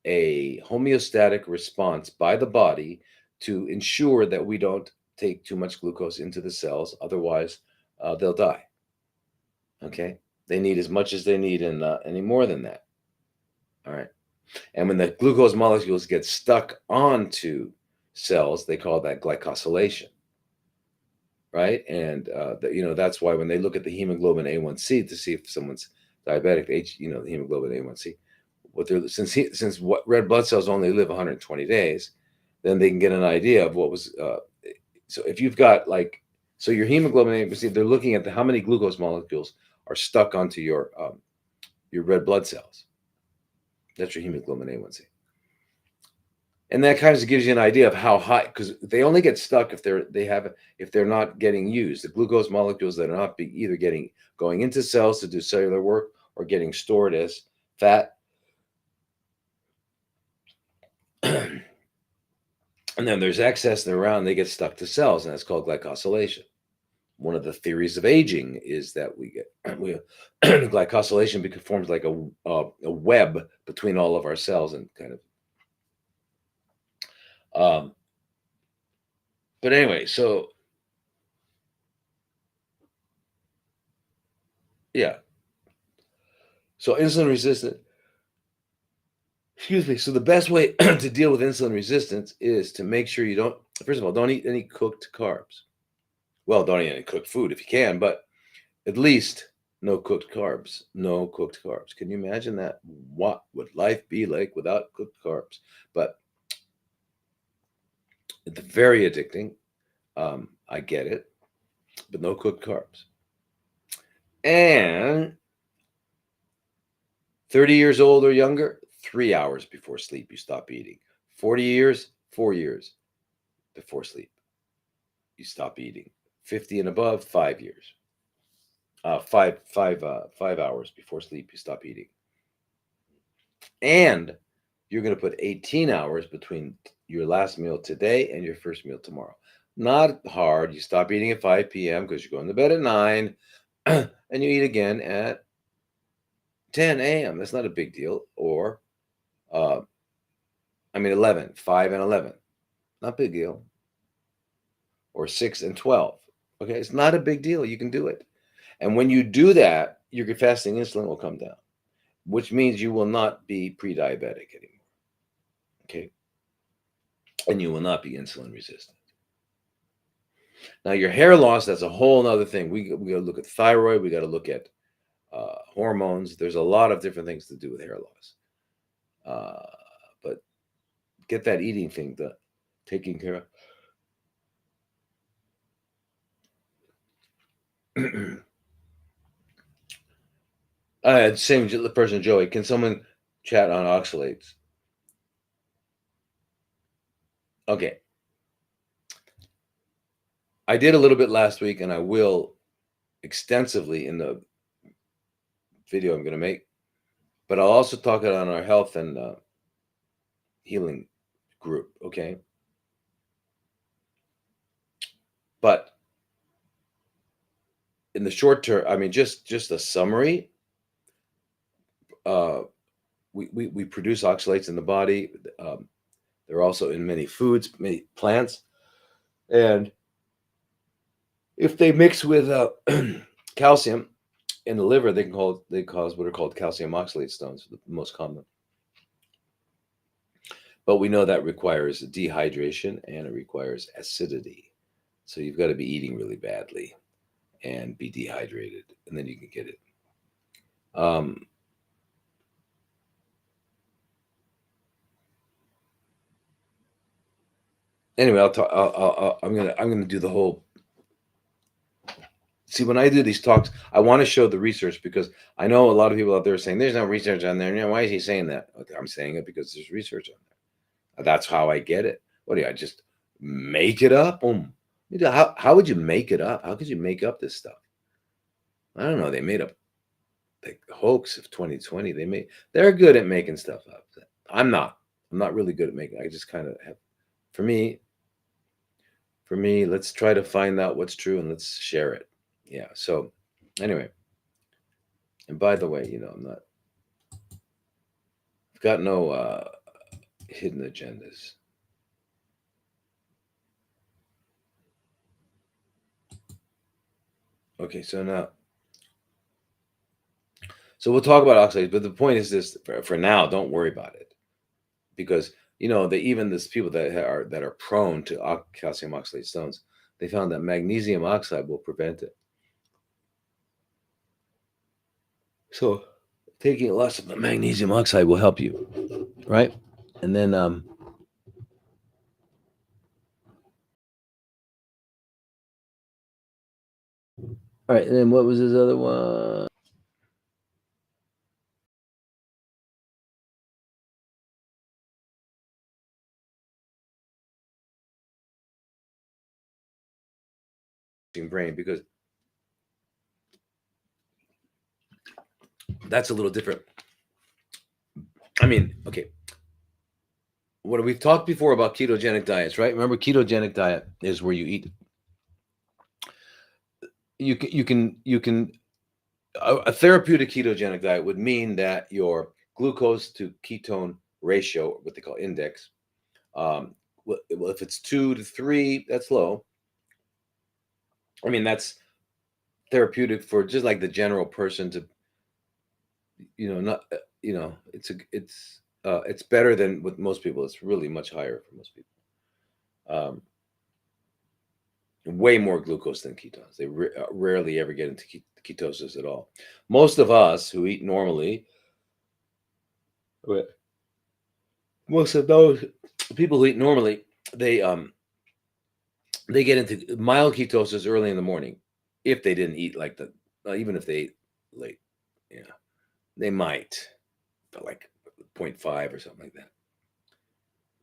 a homeostatic response by the body to ensure that we don't take too much glucose into the cells. Otherwise, they'll die. Okay, they need as much as they need, and any more than that. All right. And when the glucose molecules get stuck onto cells, they call that glycosylation, right? And that's why when they look at the hemoglobin A1C to see if someone's diabetic, the hemoglobin A1C, since red blood cells only live 120 days, then they can get an idea of what was. So if you've got your hemoglobin A1C, they're looking at how many glucose molecules are stuck onto your red blood cells. That's your hemoglobin A1C. And that kind of gives you an idea of how high, because they only get stuck if they're not getting used. The glucose molecules that are not either going into cells to do cellular work or getting stored as fat. And then there's excess around, they get stuck to cells, and that's called glycosylation. One of the theories of aging is that glycosylation forms like a web between all of our cells, and kind of but anyway, so yeah, so insulin resistant, excuse me, so the best way to deal with insulin resistance is to make sure you don't, first of all, don't eat any cooked carbs. Well, don't eat any cooked food if you can, but at least no cooked carbs. No cooked carbs. Can you imagine that? What would life be like without cooked carbs? But it's very addicting. I get it, but no cooked carbs. And 30 years old or younger, 3 hours before sleep, you stop eating. 40 years, 4 years before sleep, you stop eating. 50 and above, 5 years. 5 hours before sleep, you stop eating. And you're going to put 18 hours between your last meal today and your first meal tomorrow. Not hard. You stop eating at 5 p.m. because you're going to bed at 9, and you eat again at 10 a.m. That's not a big deal. Or, 11, 5 and 11. Not a big deal. Or 6 and 12. Okay, it's not a big deal. You can do it. And when you do that, your fasting insulin will come down, which means you will not be pre-diabetic anymore. Okay. And you will not be insulin resistant. Now, your hair loss, that's a whole other thing. We got to look at thyroid. We got to look at hormones. There's a lot of different things to do with hair loss. But get that eating thing taken care of. Same person, Joey. Can someone chat on oxalates? Okay. I did a little bit last week, and I will extensively in the video I'm going to make. but I'll also talk it on our health and healing group. Okay, but in the short term, I mean, just a summary. Uh, we produce oxalates in the body. Um, they're also in many foods, many plants, and if they mix with calcium in the liver, they cause what are called calcium oxalate stones, the most common. But we know that requires dehydration and it requires acidity. So you've got to be eating really badly and be dehydrated, and then you can get it. Um, anyway, I'll talk. I'm gonna do the whole. See, when I do these talks, I want to show the research because I know a lot of people out there are saying there's no research on there. You know, why is he saying that? Okay, I'm saying it because there's research on there. That's how I get it. What do you? I just make it up? How would you make it up? How could you make up this stuff? I don't know. They made up the hoax of 2020. They're good at making stuff up. I'm not. I'm not really good at making. I just kind of have. For me, let's try to find out what's true and let's share it. Yeah. So, anyway, and by the way, I've got no hidden agendas. Okay, so we'll talk about oxalates, but the point is this: for now, don't worry about it because even this people that are prone to calcium oxalate stones, they found that magnesium oxide will prevent it. So taking less of the magnesium oxide will help you, right? And then all right, and then what was his other one? Brain, because that's a little different. I mean, okay, what we've talked before about ketogenic diets, right? Remember, ketogenic diet is where you eat. You can a therapeutic ketogenic diet would mean that your glucose to ketone ratio, what they call index, well, if it's 2 to 3, that's low. I mean, that's therapeutic for just like the general person to, not, it's better than with most people. It's really much higher for most people. Way more glucose than ketones. They rarely ever get into ketosis at all. Most of us who eat normally, most of those people who eat normally, they they get into mild ketosis early in the morning if they didn't eat like even if they ate late. Yeah, they might, but like 0.5 or something like that.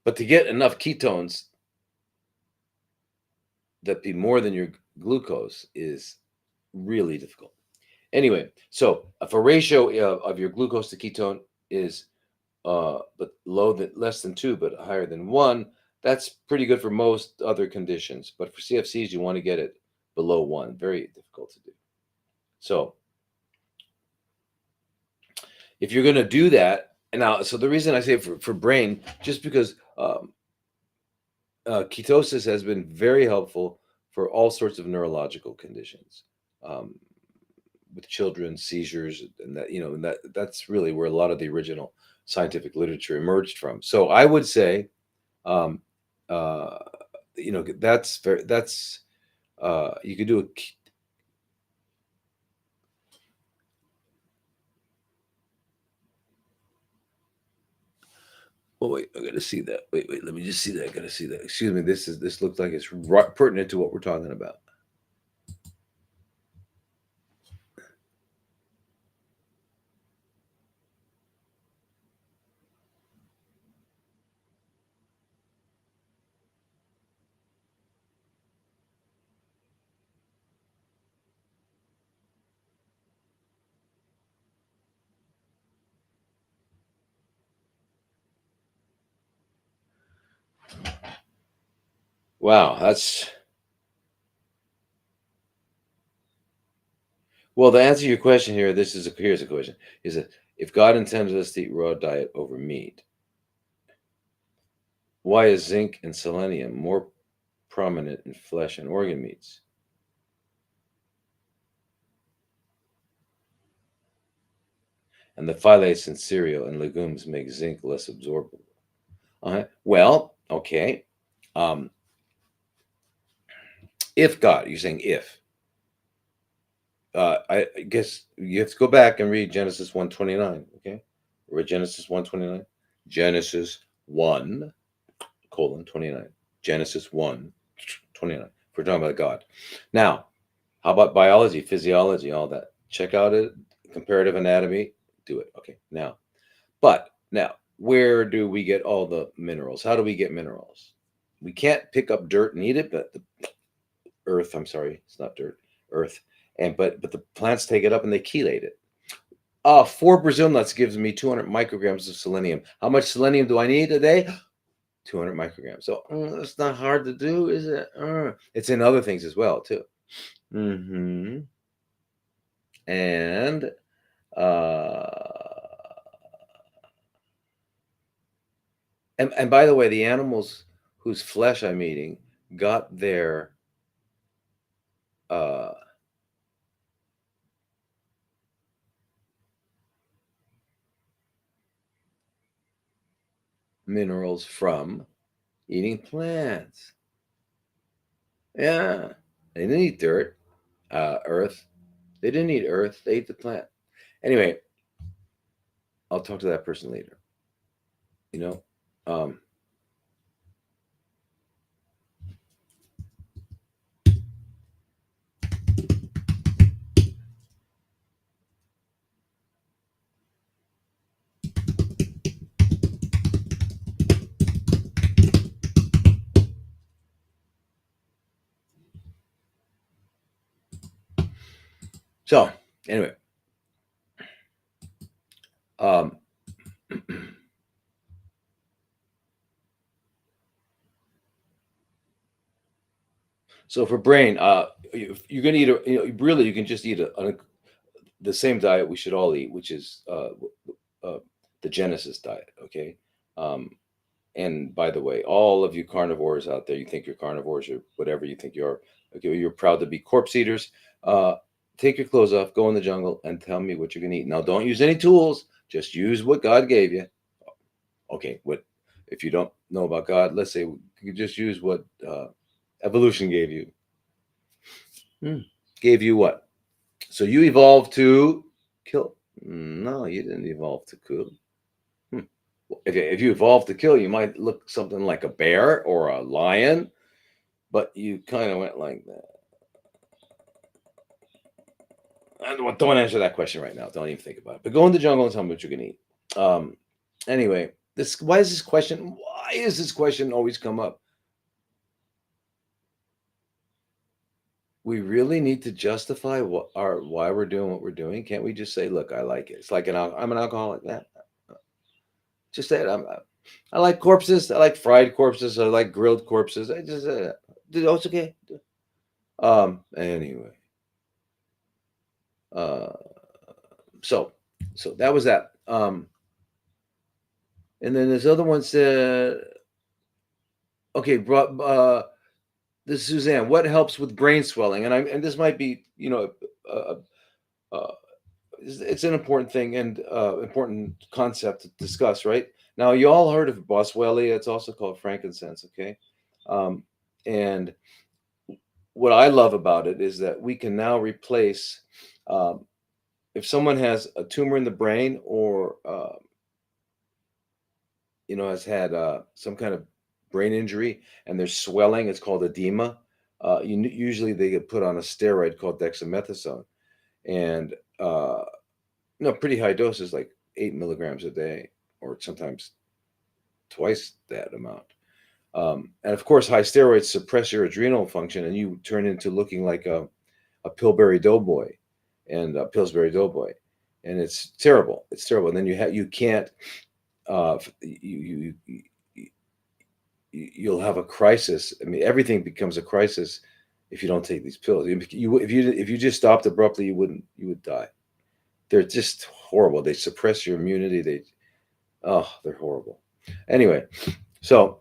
But to get enough ketones that be more than your glucose is really difficult. Anyway, so if a ratio of your glucose to ketone is but less than 2, but higher than 1, that's pretty good for most other conditions. But for CFCs, you want to get it below 1. Very difficult to do. So if you're going to do that, and now, so the reason I say for brain, just because ketosis has been very helpful for all sorts of neurological conditions. Um, with children, seizures, and that's really where a lot of the original scientific literature emerged from. So I would say, um, uh, that's you could do a. Oh wait, I gotta see that. Wait, let me just see that. I gotta see that. Excuse me. This looks like it's pertinent to what we're talking about. Wow, that's well. To answer your question here, here's a question: is it if God intended us to eat raw diet over meat, why is zinc and selenium more prominent in flesh and organ meats? And the phthalates in cereal and legumes make zinc less absorbable. Well, okay. Um, if God, you're saying if, I guess you have to go back and read Genesis 1:29. Okay, read Genesis 1:29. Genesis 1 colon 29. Genesis 1:29. We're talking about God. Now, how about biology, physiology, all that? Check out it. Comparative anatomy. Do it. Okay. Now, where do we get all the minerals? How do we get minerals? We can't pick up dirt and eat it, but the earth. I'm sorry, it's not dirt, earth. And but the plants take it up and they chelate it. 4 Brazil nuts gives me 200 micrograms of selenium. How much selenium do I need a day? 200 micrograms. So it's not hard to do, is it? It's in other things as well too. Mm-hmm. And uh, and by the way, the animals whose flesh I'm eating got their uh, minerals from eating plants. Yeah, they didn't eat dirt, earth. They didn't eat earth. They ate the plant. Anyway, I'll talk to that person later. You know. Um, so anyway, um, so for brain, you're gonna eat really you can just eat the same diet we should all eat, which is uh, the Genesis diet. Okay. Um, and by the way, all of you carnivores out there, you think you're carnivores or whatever you think you are, okay, you're proud to be corpse eaters. Uh, take your clothes off, go in the jungle, and tell me what you're gonna eat. Now, don't use any tools. Just use what God gave you. Okay, what if you don't know about God? Let's say you just use what evolution gave you. Gave you what? So you evolved to kill. No, you didn't evolve to kill. Hmm. If you evolved to kill, you might look something like a bear or a lion, but you kind of went like that. Don't answer that question right now. Don't even think about it. But go in the jungle and tell me what you're gonna eat. Anyway, this why is this question? Why is this question always come up? We really need to justify why we're doing what we're doing. Can't we just say, "Look, I like it." It's like I'm an alcoholic. Yeah, just say it. I like corpses. I like fried corpses. I like grilled corpses. I just it's okay. Anyway, uh, so that was that. And then this other one said, okay, this is Suzanne. What helps with brain swelling? And this might be uh, uh, it's an important thing and important concept to discuss, right? Now, you all heard of boswellia. It's also called frankincense, okay? Um, and what I love about it is that we can now replace, um, if someone has a tumor in the brain or, has had some kind of brain injury and there's swelling, it's called edema. Usually they get put on a steroid called dexamethasone. And pretty high doses, like 8 milligrams a day, or sometimes twice that amount. And of course, high steroids suppress your adrenal function, and you turn into looking like a Pillsbury Doughboy, and it's terrible. It's terrible. And then you can't, you you'll have a crisis. I mean, everything becomes a crisis if you don't take these pills. If you just stopped abruptly, you would die. They're just horrible. They suppress your immunity. They're horrible. Anyway, so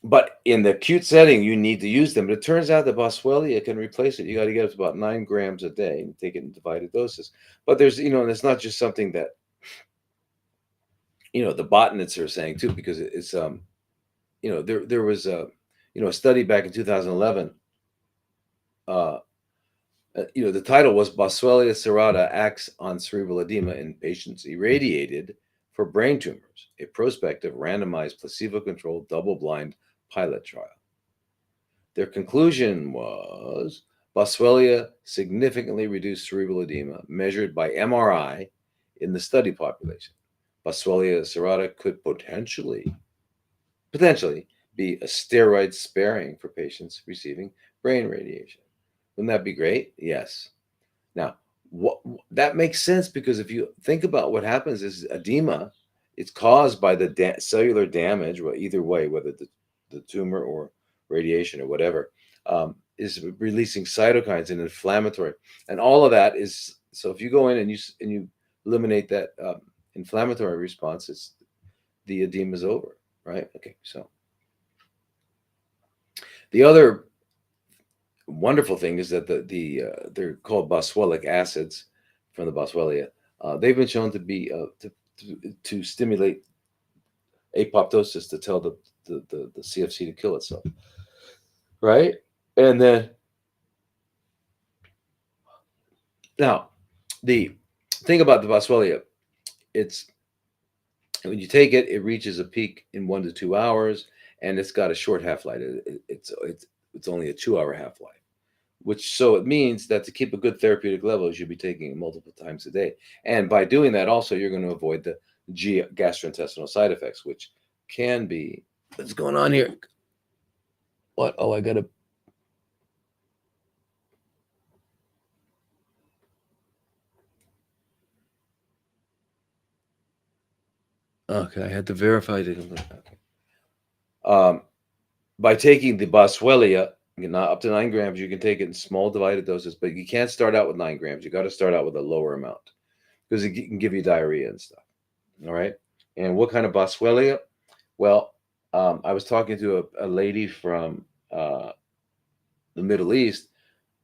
but in the acute setting, you need to use them. But it turns out that Boswellia can replace it. You got to get up to about 9 grams a day and take it in divided doses. But there's, and it's not just something that, the botanists are saying too, because it's, there was a study back in 2011. The title was Boswellia serrata acts on cerebral edema in patients irradiated for brain tumors, a prospective randomized placebo-controlled double-blind pilot trial. Their conclusion was Boswellia significantly reduced cerebral edema measured by MRI in the study population. Boswellia serrata could potentially be a steroid sparing for patients receiving brain radiation. Wouldn't that be great? Yes. Now, that makes sense, because if you think about what happens is edema, it's caused by the cellular damage, well, either way, whether the tumor or radiation or whatever, is releasing cytokines and inflammatory, and all of that is, so if you go in and you eliminate that inflammatory response, the edema is over, right? Okay, so the other wonderful thing is that they're called boswellic acids from the Boswellia. They've been shown to be to stimulate apoptosis, to tell the CFC to kill itself, right? And then now the thing about the Boswellia, it's when you take it, it reaches a peak in 1 to 2 hours, and it's got a short half-life. It's only a 2-hour half-life, which so it means that to keep a good therapeutic level, you should be taking it multiple times a day. And by doing that, also, you're going to avoid the gastrointestinal side effects, which can be, what's going on here? What? Oh, I got to. Okay, I had to verify it. Okay. By taking the Boswellia, not up to 9 grams, you can take it in small divided doses, but you can't start out with 9 grams. You got to start out with a lower amount, because it can give you diarrhea and stuff. All right. And what kind of Boswellia? Well, I was talking to a lady from the Middle East.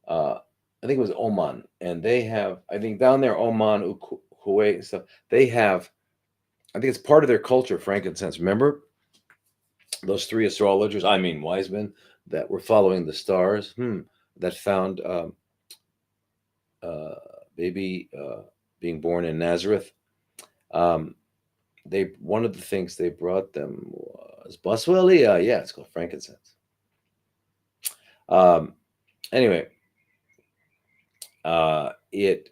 I think it was Oman, and they have, I think down there, Oman, Kuwait, and stuff. They have, I think it's part of their culture, frankincense. Remember those 3 astrologers? I mean, wise men that were following the stars. That found baby being born in Nazareth. One of the things they brought them was Boswellia. Yeah, it's called frankincense. Anyway, it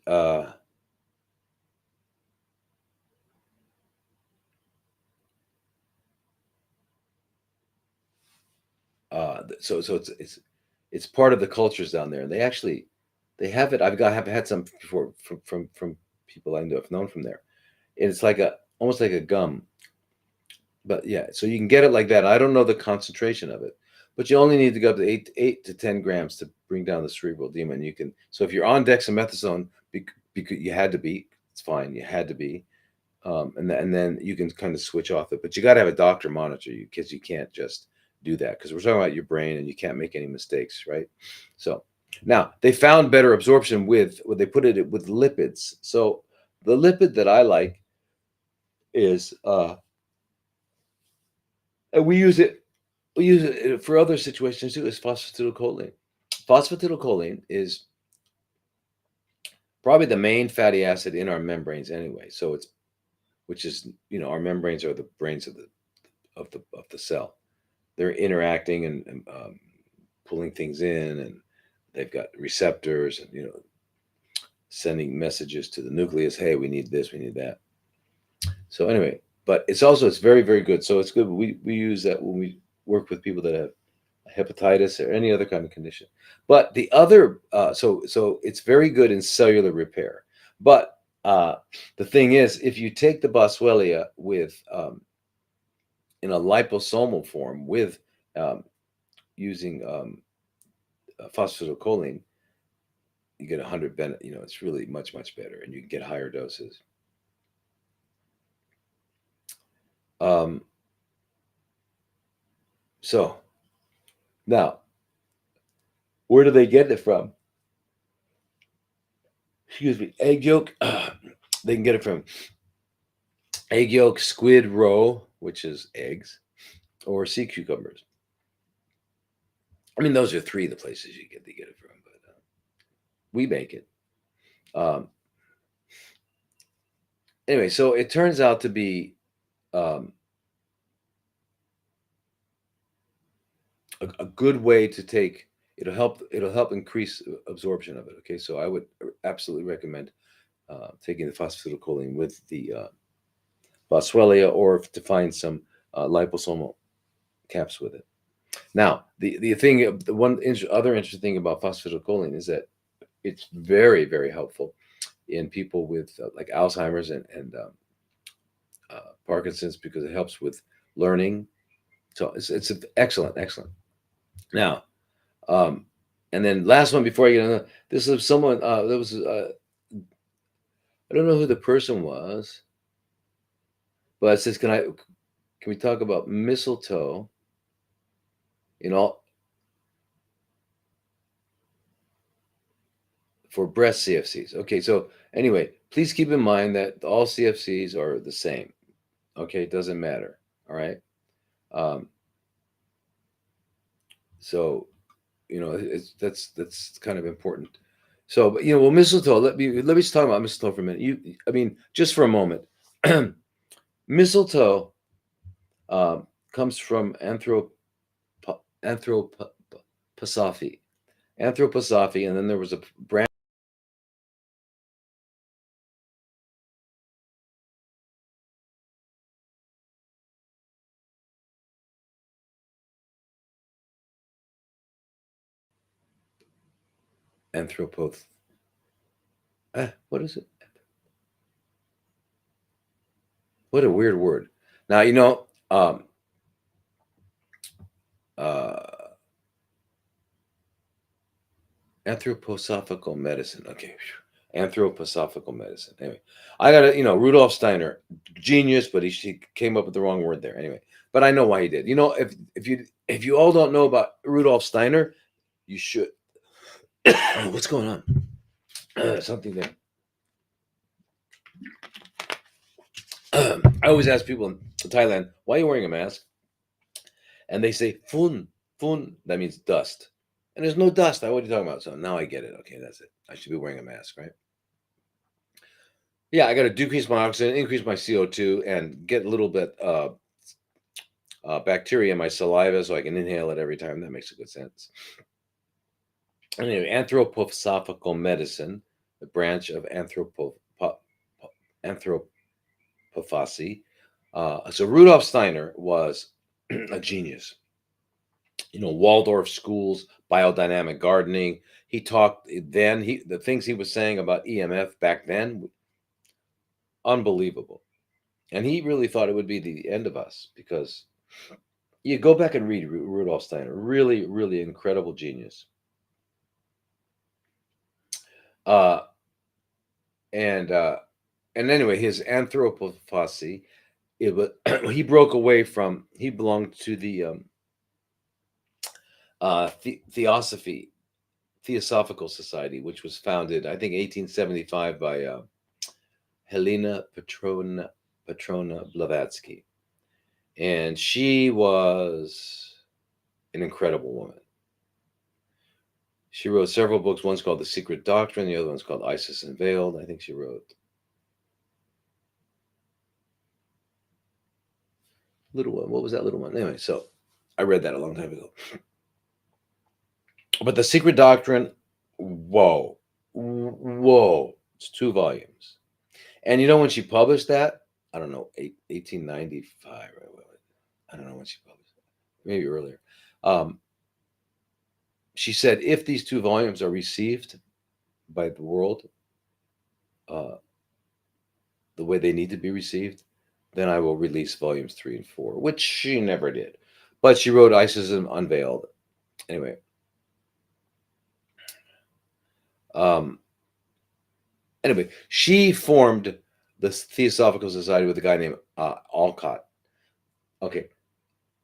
so it's part of the cultures down there, and they have it. Have had some before from people I know, have known from there. And it's like almost like a gum, but yeah. So you can get it like that. I don't know the concentration of it, but you only need to go up to 8 to 10 grams to bring down the cerebral edema. And you can. So if you're on dexamethasone, because you had to be, it's fine. You had to be, and then you can kind of switch off it. But you got to have a doctor monitor you, because you can't just do that, because we're talking about your brain and you can't make any mistakes, right? So now they found better absorption with they put it with lipids. So the lipid that I like is and we use it for other situations too, is phosphatidylcholine. Phosphatidylcholine is probably the main fatty acid in our membranes anyway. So it's, which is, our membranes are the brains of the cell. They're interacting and pulling things in, and they've got receptors, and sending messages to the nucleus. Hey, we need this, we need that. So anyway, but it's very, very good. So it's good. We use that when we work with people that have hepatitis or any other kind of condition. But the other, so it's very good in cellular repair. But the thing is, if you take the Boswellia with in a liposomal form with um, using phosphatidylcholine, you get 100 benefit. It's really much better, and you can get higher doses. Um, so now, where do they get it from? Excuse me, egg yolk. They can get it from egg yolk, squid roe, which is eggs, or sea cucumbers. I mean, those are three of the places you get to get it from, but we make it. Um, anyway, so it turns out to be um, a good way to take. It'll help increase absorption of it. Okay, so I would absolutely recommend taking the phosphatidylcholine with the boswellia, or to find some liposomal caps with it. Now, the other interesting thing about phosphatidylcholine is that it's very, very helpful in people with like Alzheimer's and Parkinson's, because it helps with learning. So it's excellent, excellent. Now, um, and then last one before I get on, this is someone that was I don't know who the person was, but it says, can we talk about mistletoe in all for breast CFCs? Okay, so anyway, please keep in mind that all CFCs are the same. Okay, it doesn't matter. All right. Um, so that's kind of important. So, but well, mistletoe. Let me just talk about mistletoe for a minute. I mean, just for a moment. Mistletoe comes from anthroposophy, anthroposophy, and then there was a branch anthropoth. What is it? What a weird word. Now uh, anthroposophical medicine. Okay, anthroposophical medicine. Anyway, I got to Rudolf Steiner, genius, but he came up with the wrong word there. Anyway, but I know why he did. If you all don't know about Rudolf Steiner, you should. What's going on? Something there. I always ask people in Thailand, why are you wearing a mask? And they say fun, fun. That means dust. And there's no dust. What are you talking about? So now I get it. Okay, that's it. I should be wearing a mask, right? Yeah, I got to decrease my oxygen, increase my CO2, and get a little bit bacteria in my saliva so I can inhale it every time. That makes a good sense. Anyway, anthroposophical medicine, the branch of anthropophagy. So Rudolf Steiner was a genius. Waldorf schools, biodynamic gardening. He talked then. The things he was saying about EMF back then, unbelievable. And he really thought it would be the end of us, because you go back and read Rudolf Steiner. Really, really incredible genius. Uh, and and anyway, his anthropophagy. He broke away from. He belonged to the Theosophy Theosophical Society, which was founded, I think, 1875 by Helena Petrona Blavatsky, and she was an incredible woman. She wrote several books. One's called The Secret Doctrine. The other one's called Isis Unveiled. I think she wrote little one. What was that little one? Anyway, so I read that a long time ago. But The Secret Doctrine, whoa, whoa, it's 2 volumes. And when she published that, I don't know, 1895. I don't know when she published it, maybe earlier. Um, she said, if these 2 volumes are received by the world uh, the way they need to be received, then I will release volumes 3 and 4, which she never did. But she wrote Icism Unveiled. Anyway, um, she formed the Theosophical Society with a guy named Alcott. Okay,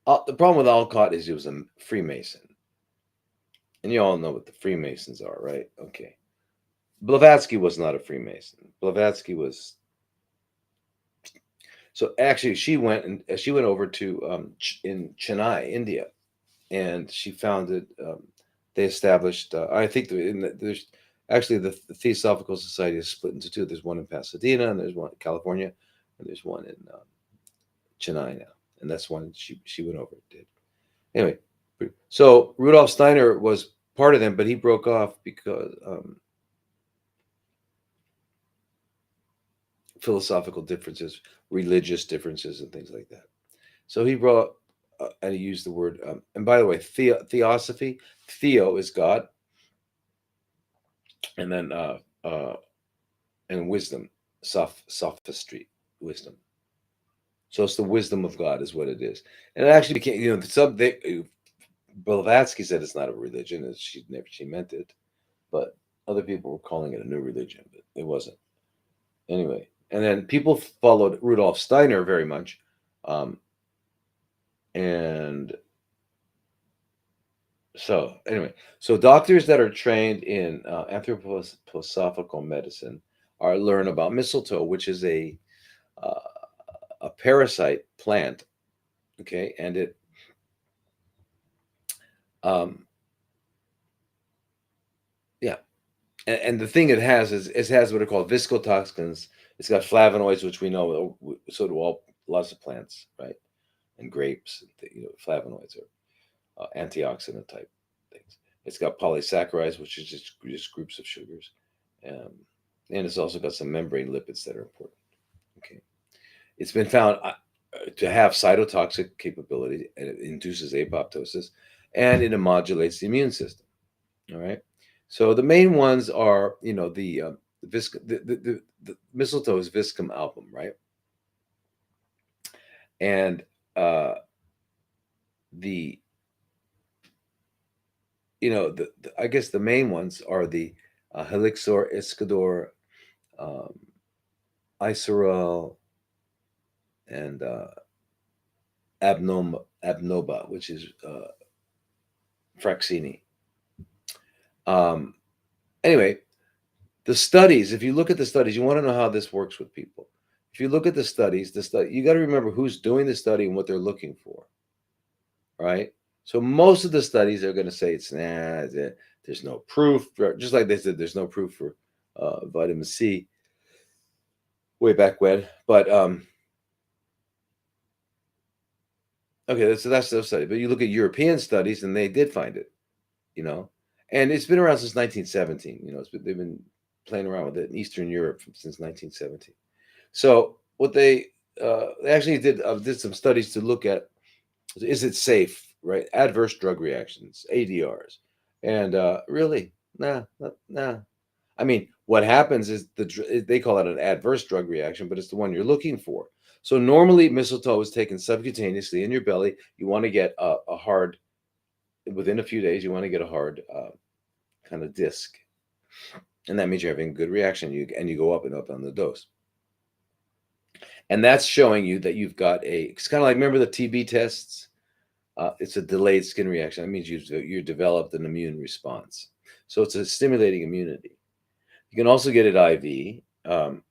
the problem with Alcott is he was a Freemason, and you all know what the Freemasons are, right? Okay, Blavatsky was not a Freemason. Blavatsky was so actually she went over to in Chennai, India, and she founded. They established. I think there's actually the Theosophical Society is split into two. There's one in Pasadena, and there's one in California, and there's one in Chennai now, and that's one she went over and did. Anyway, so Rudolf Steiner was part of them, but he broke off because philosophical differences, religious differences, and things like that. So he brought and he used the word. And by the way, theosophy, theo is God, and then and wisdom, sophistry, wisdom. So it's the wisdom of God, is what it is. And it actually became, Blavatsky said it's not a religion, as she meant it, but other people were calling it a new religion, but it wasn't. Anyway, and then people followed Rudolf Steiner very much, and so anyway, so doctors that are trained in anthroposophical medicine are learn about mistletoe, which is uh, a parasite plant. Okay, and it um, yeah, and the thing it has is it has what are called viscotoxins. It's got flavonoids, which we know, so do all lots of plants, right? And grapes, flavonoids are antioxidant type things. It's got polysaccharides, which is just groups of sugars, um, and it's also got some membrane lipids that are important. Okay, it's been found to have cytotoxic capability, and it induces apoptosis, and it modulates the immune system. All right. So the main ones are, the mistletoe is Viscum album, right? And uh, the I guess the main ones are the Helixor, Iscador, um, Isorel, and Abnoba, which is Fraxini. Um, anyway, the studies. If you look at the studies, you want to know how this works with people. If you look at the studies, you got to remember who's doing the study and what they're looking for, right? So most of the studies are going to say it's there's no proof. Just like they said, there's no proof for vitamin C way back when. But okay, so that's the study. But you look at European studies, and they did find it, you know, and it's been around since 1917. They've been playing around with it in Eastern Europe since 1917. So what they actually did some studies to look at, is it safe, right? Adverse drug reactions, ADRs, and really, nah. I mean, what happens is they call it an adverse drug reaction, but it's the one you're looking for. So normally, mistletoe is taken subcutaneously in your belly. You want to get a hard, within a few days. You want to get a hard kind of disc, and that means you're having a good reaction. You go up and up on the dose. And that's showing you that you've got it's kind of like, remember the TB tests? It's a delayed skin reaction. That means you developed an immune response. So it's a stimulating immunity. You can also get it IV, and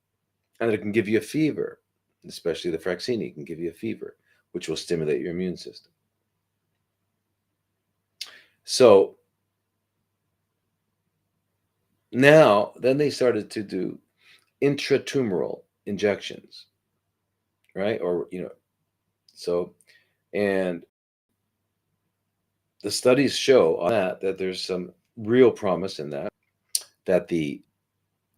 it can give you a fever, especially the Fraxini can give you a fever, which will stimulate your immune system. So now, then they started to do intratumoral injections, right? Or, so, and the studies show on that there's some real promise in that the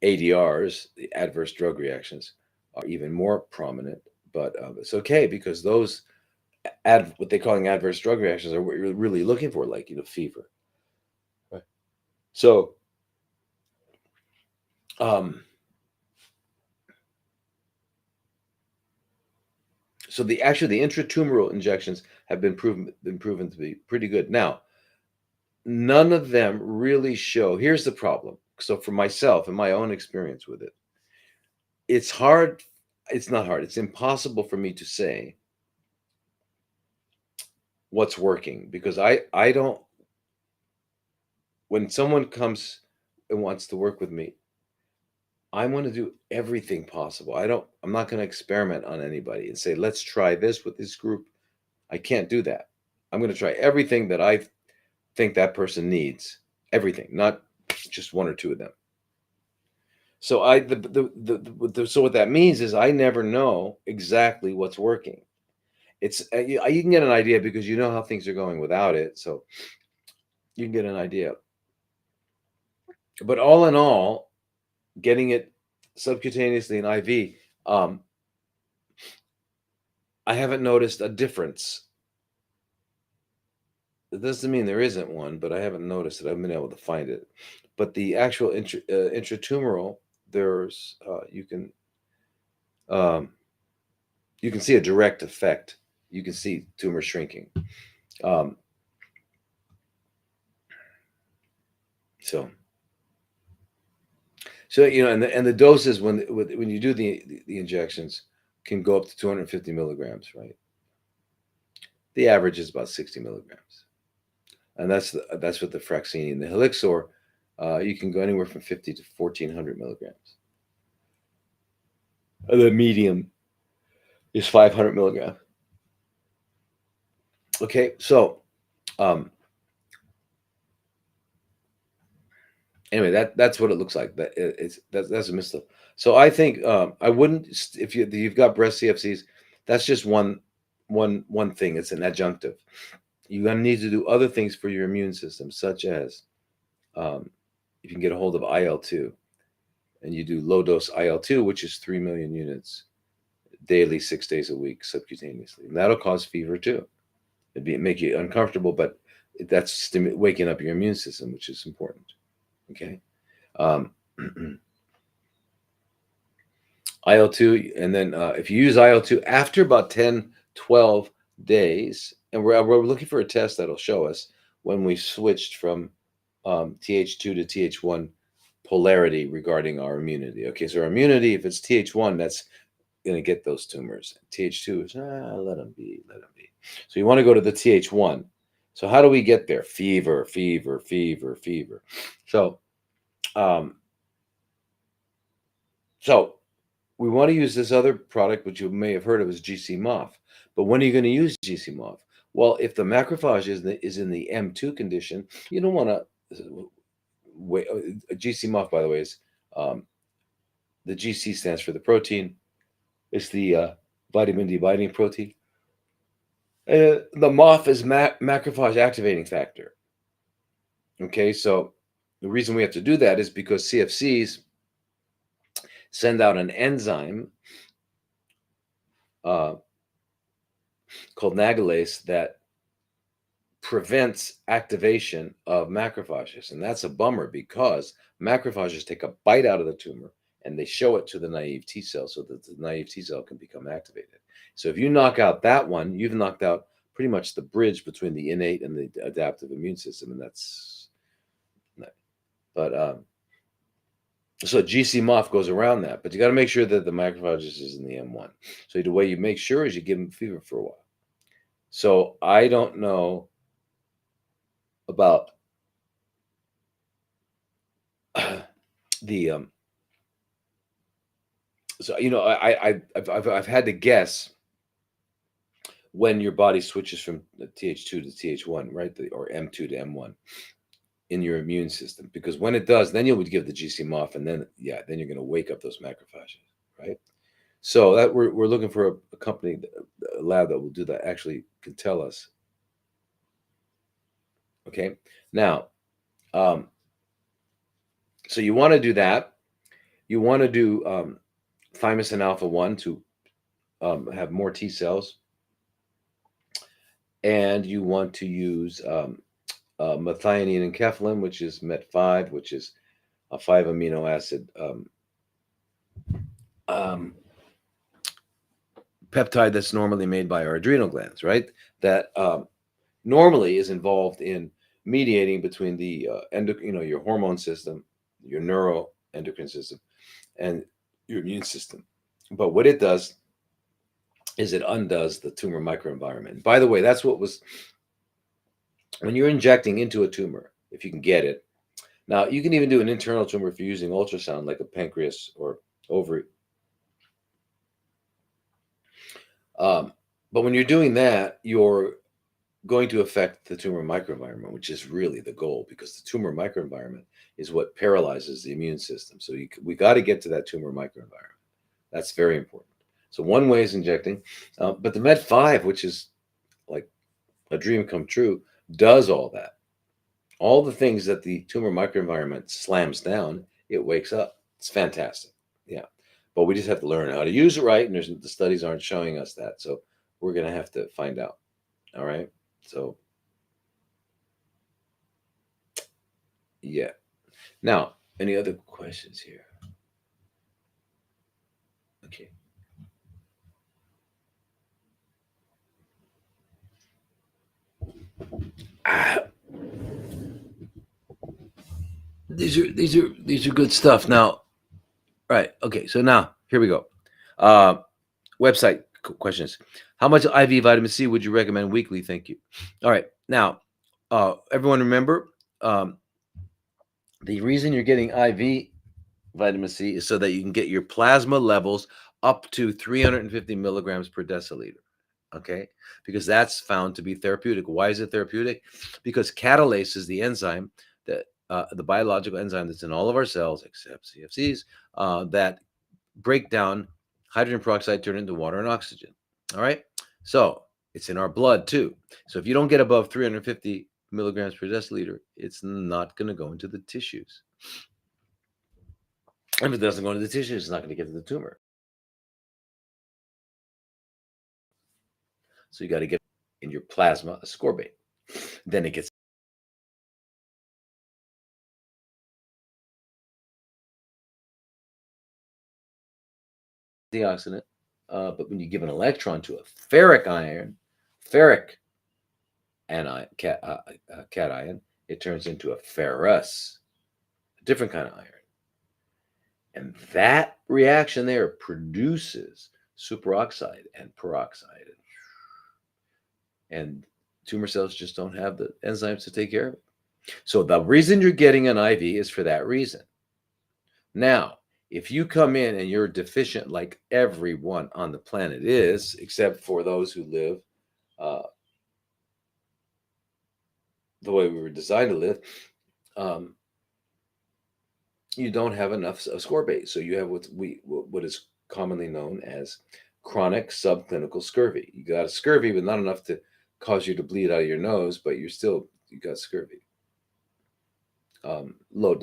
ADRs, the adverse drug reactions, are even more prominent. But it's okay, because those what they calling adverse drug reactions are what you're really looking for, like fever. Right. So, um, the intratumoral injections have been proven to be pretty good. Now, none of them really show. Here's the problem. So for myself and my own experience with it, it's hard. It's not hard. It's impossible for me to say what's working because I don't. When someone comes and wants to work with me, I want to do everything possible. I'm not going to experiment on anybody and say, let's try this with this group. I can't do that. I'm going to try everything that I think that person needs. Everything, not just one or two of them. So so what that means is I never know exactly what's working. It's you can get an idea because you know how things are going without it, so you can get an idea. But all in all, getting it subcutaneously in IV, I haven't noticed a difference. It doesn't mean there isn't one, but I haven't noticed it. I haven't been able to find it. But the actual intratumoral, there's um, you can see a direct effect. You can see tumor shrinking. Um, so and the doses when you do the injections can go up to 250 milligrams, right? The average is about 60 milligrams, and that's with the Fraxini and the Helixor. You can go anywhere from 50 to 1400 milligrams. The medium is 500 milligrams. Okay, so um, anyway, that's what it looks like. That's a misstep. So I think I wouldn't if you've got breast CFCs. That's just one thing. It's an adjunctive. You're gonna need to do other things for your immune system, such as if you can get a hold of IL-2, and you do low dose IL-2, which is 3 million units daily, 6 days a week, subcutaneously, and that'll cause fever too. Make you uncomfortable, but that's waking up your immune system, which is important. Okay. Um, IL-2, and then if you use IL-2 after about 10, 12 days, and we're looking for a test that'll show us when we switched from Th2 to Th1 polarity regarding our immunity. Okay, so our immunity, if it's Th1, that's going to get those tumors. Th2 is, let them be, let them be. So you want to go to the Th1. So how do we get there? Fever, fever, fever, fever. So, so we want to use this other product, which you may have heard of as GC-MOF. But when are you going to use GC-MOF? Well, if the macrophage is in the M2 condition, you don't want to wait. GC-MOF, by the way, is the GC stands for the protein. It's the vitamin D binding protein. The MOF is macrophage activating factor. Okay, so the reason we have to do that is because CFCs send out an enzyme called nagalase that prevents activation of macrophages. And that's a bummer because macrophages take a bite out of the tumor and they show it to the naive T cell so that the naive T cell can become activated. So if you knock out that one, you've knocked out pretty much the bridge between the innate and the adaptive immune system. And that's, but so GC-MOF goes around that, but you got to make sure that the macrophages is in the M1. So the way you make sure is you give them fever for a while. So I don't know about the so I've had to guess when your body switches from Th2 to Th1, right, or M2 to M1 in your immune system, because when it does, then you would give the GC-MOF, and then you're going to wake up those macrophages, right? So that we're looking for a company, a lab that will do that, actually can tell us. Okay, now, so you want to do that. You want to do thymosin alpha-1 to have more T cells, and you want to use methionine and enkephalin, which is MET5, which is a 5 amino acid peptide that's normally made by our adrenal glands, right? that normally is involved in mediating between the your hormone system, your neuroendocrine system, and your immune system. But what it does is it undoes the tumor microenvironment. By the way, that's what was when you're injecting into a tumor, if you can get it. Now, you can even do an internal tumor if you're using ultrasound, like a pancreas or ovary. But when you're doing that, you're going to affect the tumor microenvironment, which is really the goal, because the tumor microenvironment is what paralyzes the immune system. So we got to get to that tumor microenvironment. That's very important. So one way is injecting, but the Med5, which is like a dream come true, does all that. All the things that the tumor microenvironment slams down, it wakes up. It's fantastic. Yeah. But we just have to learn how to use it right. And the studies aren't showing us that. So we're going to have to find out. All right. So, yeah. Now, any other questions here? Okay. Ah, these are good stuff. Now, right. Okay. So now here we go. Website questions. How much IV vitamin C would you recommend weekly? Thank you. All right. Now, everyone remember, the reason you're getting IV vitamin C is so that you can get your plasma levels up to 350 milligrams per deciliter. Okay. Because that's found to be therapeutic. Why is it therapeutic? Because catalase is the enzyme that, the biological enzyme that's in all of our cells, except CFCs, that break down hydrogen peroxide, turn it into water and oxygen. All right. So it's in our blood too. So if you don't get above 350 milligrams per deciliter, it's not going to go into the tissues. And if it doesn't go into the tissues, it's not going to get to the tumor. So you got to get in your plasma ascorbate. Then it gets antioxidant. But when you give an electron to a ferric anion, cation, it turns into a ferrous, a different kind of iron. And that reaction there produces superoxide and peroxide. And tumor cells just don't have the enzymes to take care of it. So the reason you're getting an IV is for that reason. Now, if you come in and you're deficient, like everyone on the planet is, except for those who live the way we were designed to live, you don't have enough ascorbate. So you have what is commonly known as chronic subclinical scurvy. You got a scurvy, but not enough to cause you to bleed out of your nose, but you got scurvy. Low,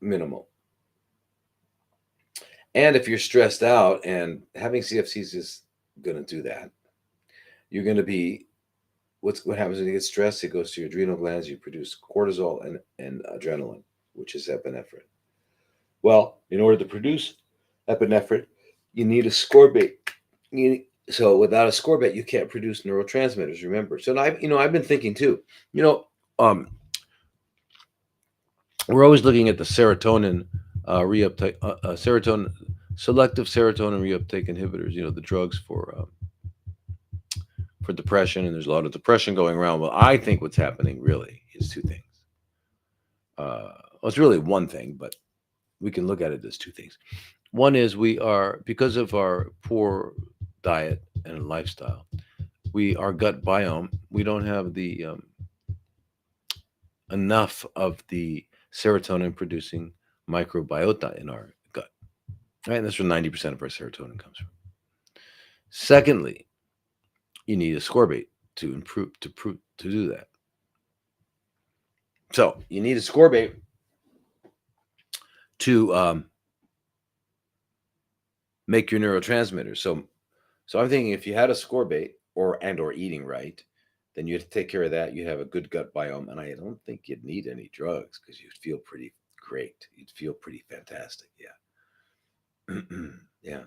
minimal. And if you're stressed out, and having CFCs is going to do that, you're going to be, what happens when you get stressed? It goes to your adrenal glands. You produce cortisol and adrenaline, which is epinephrine. Well, in order to produce epinephrine, you need ascorbate. So without ascorbate, you can't produce neurotransmitters. Remember. So I've been thinking too. We're always looking at the serotonin reuptake, serotonin selective serotonin reuptake inhibitors. The drugs for depression, and there's a lot of depression going around. Well, I think what's happening really is two things. Well, it's really one thing, but we can look at it as two things. One is we are, because of our poor diet and lifestyle, our gut biome, we don't have the enough of the serotonin producing microbiota in our gut. Right? And that's where 90% of our serotonin comes from. Secondly, you need ascorbate to do that. So you need ascorbate to make your neurotransmitters. So I'm thinking if you had ascorbate or eating right, then you'd take care of that. You'd have a good gut biome, and I don't think you'd need any drugs because you'd feel pretty great. You'd feel pretty fantastic. Yeah. Yeah.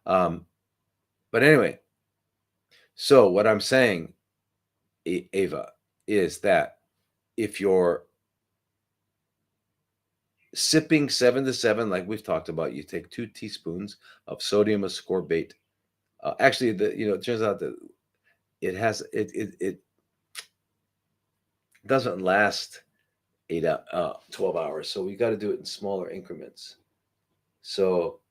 But anyway, So what I'm saying, Ava, is that if you're sipping 7 to 7, like we've talked about, you take 2 teaspoons of sodium ascorbate. Actually, it turns out that it doesn't last 12 hours, so we got to do it in smaller increments. So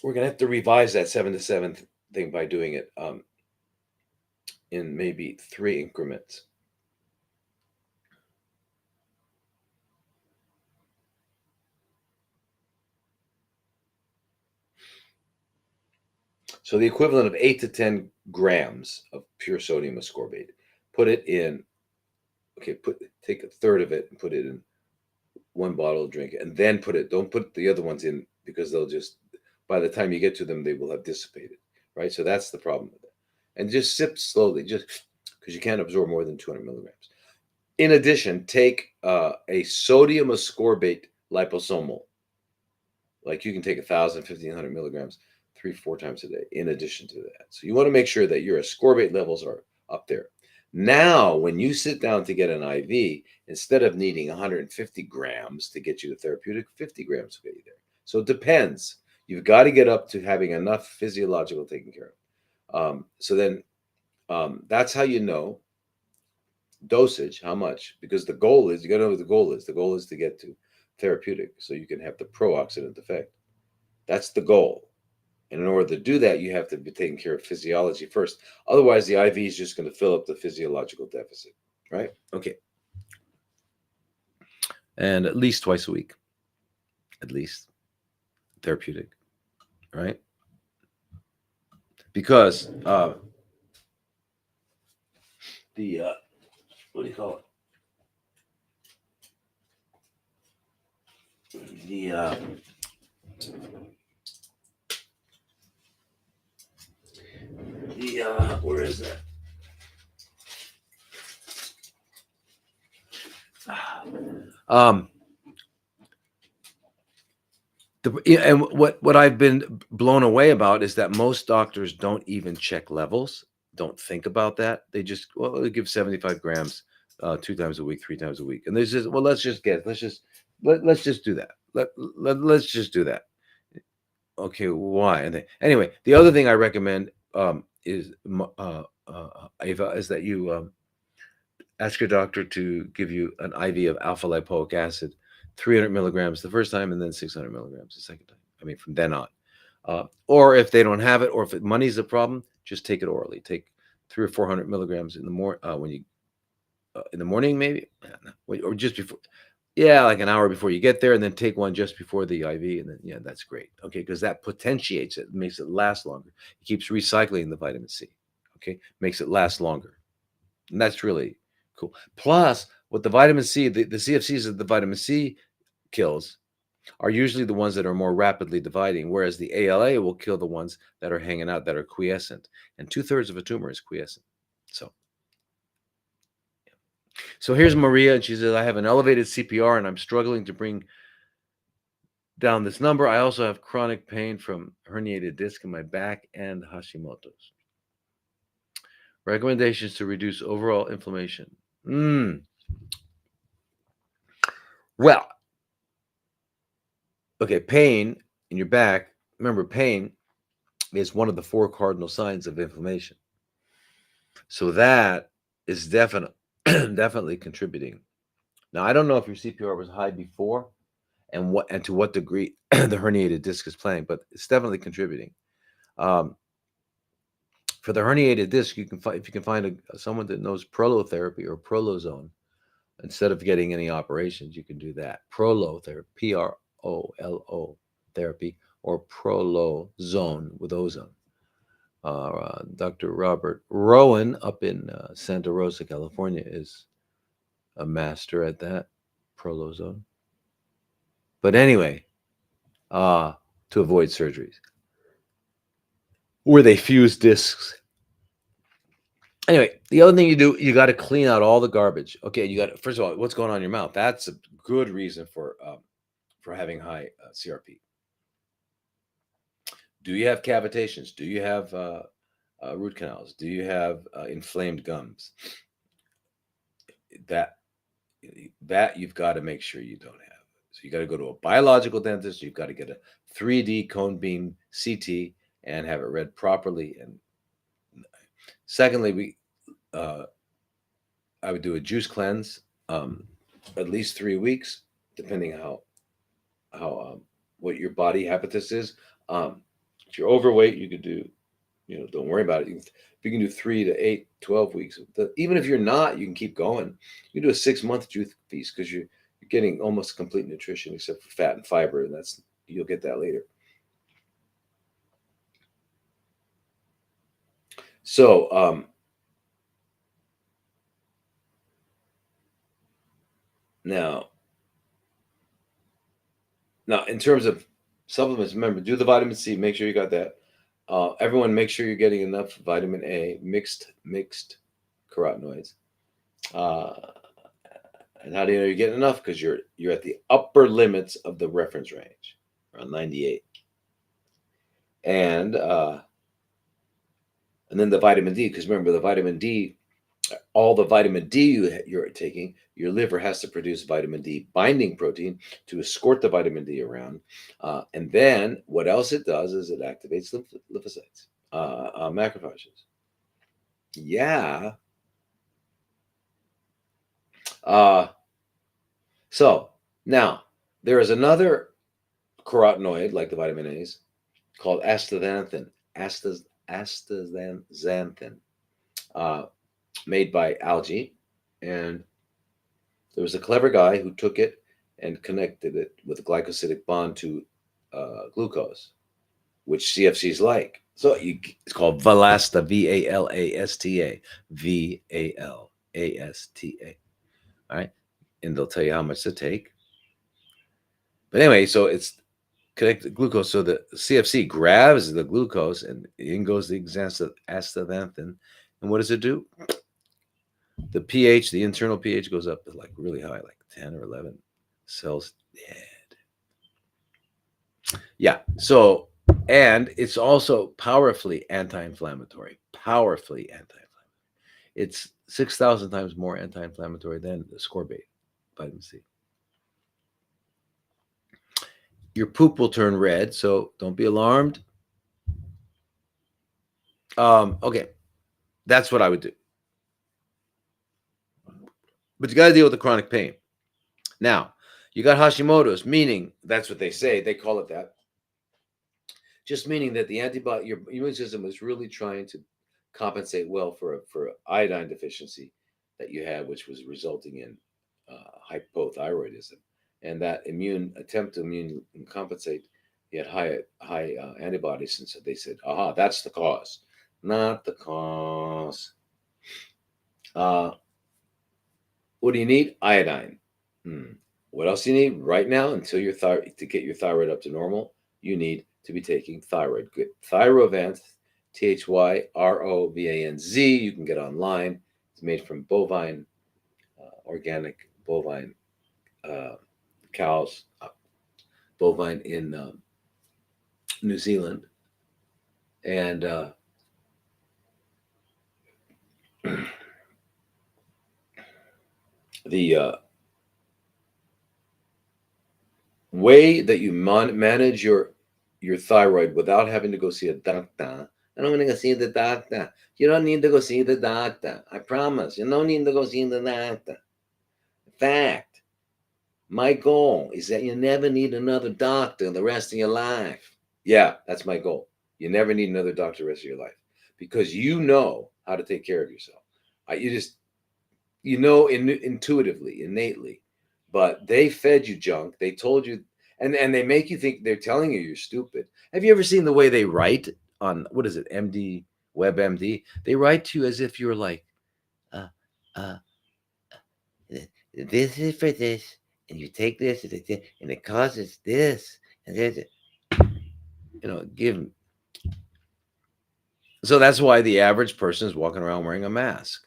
we're gonna have to revise that 7 to 7 thing by doing it in maybe 3 increments. So the equivalent of 8 to 10 grams of pure sodium ascorbate. Put it in. Okay, take a third of it and put it in one bottle, drink it, and then don't put the other ones in, because they'll just, by the time you get to them, they will have dissipated, right? So that's the problem with it. And just sip slowly, just because you can't absorb more than 200 milligrams. In addition, take a sodium ascorbate liposomal. Like you can take 1,000, 1,500 milligrams 3, 4 times a day in addition to that. So you want to make sure that your ascorbate levels are up there. Now, when you sit down to get an IV, instead of needing 150 grams to get you to therapeutic, 50 grams will get you there. So it depends. You've got to get up to having enough physiological taken care of. So then that's how you know dosage, how much, because the goal is, you got to know what the goal is. The goal is to get to therapeutic so you can have the pro-oxidant effect. That's the goal. And in order to do that, you have to be taking care of physiology first. Otherwise, the IV is just going to fill up the physiological deficit, right? Okay. And at least twice a week, at least therapeutic, right? Because the what do you call it? Where is that? Um, and what I've been blown away about is that most doctors don't even check levels, don't think about that. They just, well, they give 75 grams 2 times a week, 3 times a week, and there's just, well, let's just do that. Let's just do that. Okay, why? And anyway, the other thing I recommend is Ava, is that you ask your doctor to give you an IV of alpha lipoic acid, 300 milligrams the first time, and then 600 milligrams the second time. I mean, from then on. Or if they don't have it, or if money's a problem, just take it orally. Take 300 or 400 milligrams in the in the morning, maybe, or just before. Yeah, like an hour before you get there, and then take one just before the IV, and then that's great. Okay, because that potentiates it, makes it last longer. It keeps recycling the vitamin C. Okay, makes it last longer, and that's really cool. Plus, with the vitamin C, the CFCs that the vitamin C kills are usually the ones that are more rapidly dividing, whereas the ALA will kill the ones that are hanging out, that are quiescent. And 2/3 of a tumor is quiescent. So here's Maria, and she says, I have an elevated CPR and I'm struggling to bring down this number. I also have chronic pain from herniated disc in my back and Hashimoto's. Recommendations to reduce overall inflammation. Well, okay, pain in your back. Remember, pain is one of the 4 cardinal signs of inflammation. So that is definitely contributing. Now, I don't know if your CPR was high before and to what degree the herniated disc is playing, but it's definitely contributing. For the herniated disc, if you can find someone that knows prolotherapy or prolozone, instead of getting any operations, you can do that. Prolotherapy, PROLO therapy, or prolozone with ozone. Dr. Robert Rowan up in Santa Rosa, California, is a master at that, prolozone. But anyway, to avoid surgeries where they fuse discs. Anyway, the other thing you do, you got to clean out all the garbage. Okay, you got to, first of all, what's going on in your mouth? That's a good reason for having high CRP. Do you have cavitations? Do you have root canals? Do you have inflamed gums? That that you've got to make sure you don't have. So you got to go to a biological dentist. You've got to get a 3D cone beam CT and have it read properly. And secondly, we I would do a juice cleanse, at least 3 weeks, depending how what your body habitus is. If you're overweight, you could do, don't worry about it. You can do 3 to 8, 12 weeks. Even if you're not, you can keep going. You can do a 6 month juice feast because you're getting almost complete nutrition except for fat and fiber, and you'll get that later. So now in terms of supplements, remember, do the vitamin C. Make sure you got that. Everyone, make sure you're getting enough vitamin A, mixed carotenoids. And how do you know you're getting enough? Because you're at the upper limits of the reference range, around 98. And then the vitamin D, because remember the vitamin D, all the vitamin D you're taking, your liver has to produce vitamin D binding protein to escort the vitamin D around. And then what else it does is it activates lymphocytes, macrophages. Yeah. So now there is another carotenoid like the vitamin A's called astaxanthin. Astaxanthin. Made by algae, and there was a clever guy who took it and connected it with a glycosidic bond to glucose, which CFCs like. So it's called Valasta, Valasta, Valasta. All right, and they'll tell you how much to take. But anyway, so it's connected to glucose. So the CFC grabs the glucose, and in goes the astaxanthin. And what does it do? The pH, the internal pH goes up to like really high, like 10 or 11. Cells dead. Yeah. So, and it's also powerfully anti-inflammatory. Powerfully anti-inflammatory. It's 6,000 times more anti-inflammatory than the ascorbate, vitamin C. Your poop will turn red, so don't be alarmed. Okay. That's what I would do. But you got to deal with the chronic pain. Now, you got Hashimoto's, meaning that's what they say. They call it that. Just meaning that the antibody, your immune system is really trying to compensate well for iodine deficiency that you had, which was resulting in hypothyroidism. And that attempt to immune compensate, you had high antibodies, and so they said, "Aha, that's the cause." Not the cause. What do you need? Iodine. What else do you need right now until your to get your thyroid up to normal? You need to be taking thyroid. Good. Thyrovant, Thyrovanz. You can get online. It's made from bovine, organic bovine cows, bovine in New Zealand, and the way that you manage your thyroid without having to go see a doctor. I don't want to go see the doctor. You don't need to go see the doctor. I promise. You don't need to go see the doctor. In fact, my goal is that you never need another doctor the rest of your life. Yeah, that's my goal. You never need another doctor the rest of your life because you know how to take care of yourself. You know intuitively, innately, but they fed you junk. They told you, and they make you think they're telling you you're stupid. Have you ever seen the way they write on, what is it, WebMD? They write to you as if you're like, uh, uh, this is for this, and you take this, and it causes this, and there's, give. So that's why the average person is walking around wearing a mask.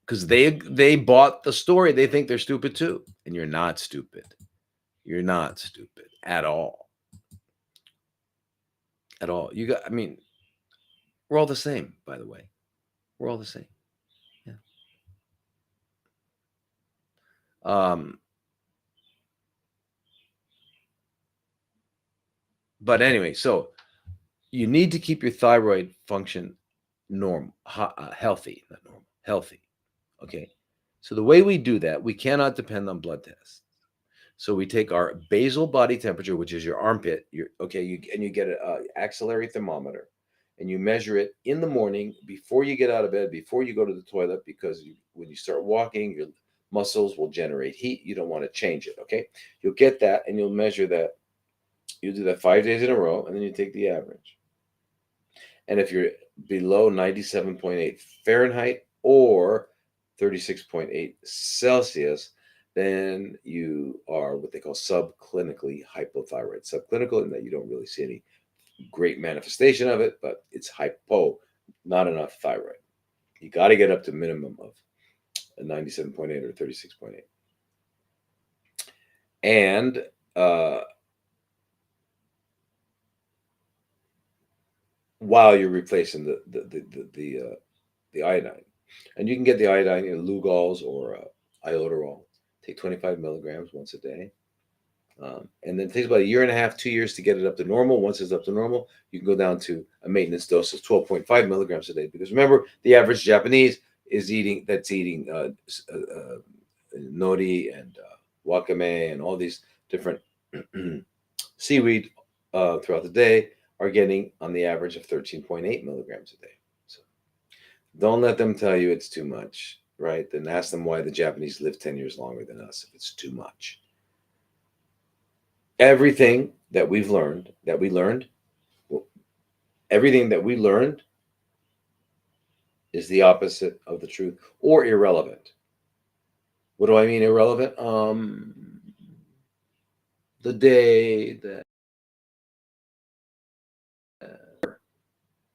Because they bought the story. They think they're stupid too. And you're not stupid. You're not stupid at all. at all. You got, I mean, we're all the same, by the way. We're all the same. Yeah. Um, but anyway, so you need to keep your thyroid function healthy, not normal, healthy. Okay. So the way we do that, we cannot depend on blood tests. So we take our basal body temperature, which is your armpit. You get an axillary thermometer, and you measure it in the morning before you get out of bed, before you go to the toilet, because when you start walking, your muscles will generate heat. You don't want to change it. Okay, you'll get that, and you'll measure that. You'll do that 5 days in a row, and then you take the average. And if you're below 97.8 Fahrenheit or 36.8 Celsius, then you are what they call subclinically hypothyroid. Subclinical in that you don't really see any great manifestation of it, but it's hypo, not enough thyroid. You got to get up to minimum of a 97.8 or 36.8. And while you're replacing the iodine, and you can get the iodine in Lugol's or iodoral. Take 25 milligrams once a day. And then it takes about a year and a half, 2 years to get it up to normal. Once it's up to normal, you can go down to a maintenance dose of 12.5 milligrams a day. Because remember, the average Japanese is eating nori and wakame and all these different seaweed throughout the day are getting on the average of 13.8 milligrams a day. So don't let them tell you it's too much, right? Then ask them why the Japanese live 10 years longer than us if it's too much. Everything that we learned, everything that we learned is the opposite of the truth or irrelevant. What do I mean irrelevant? The day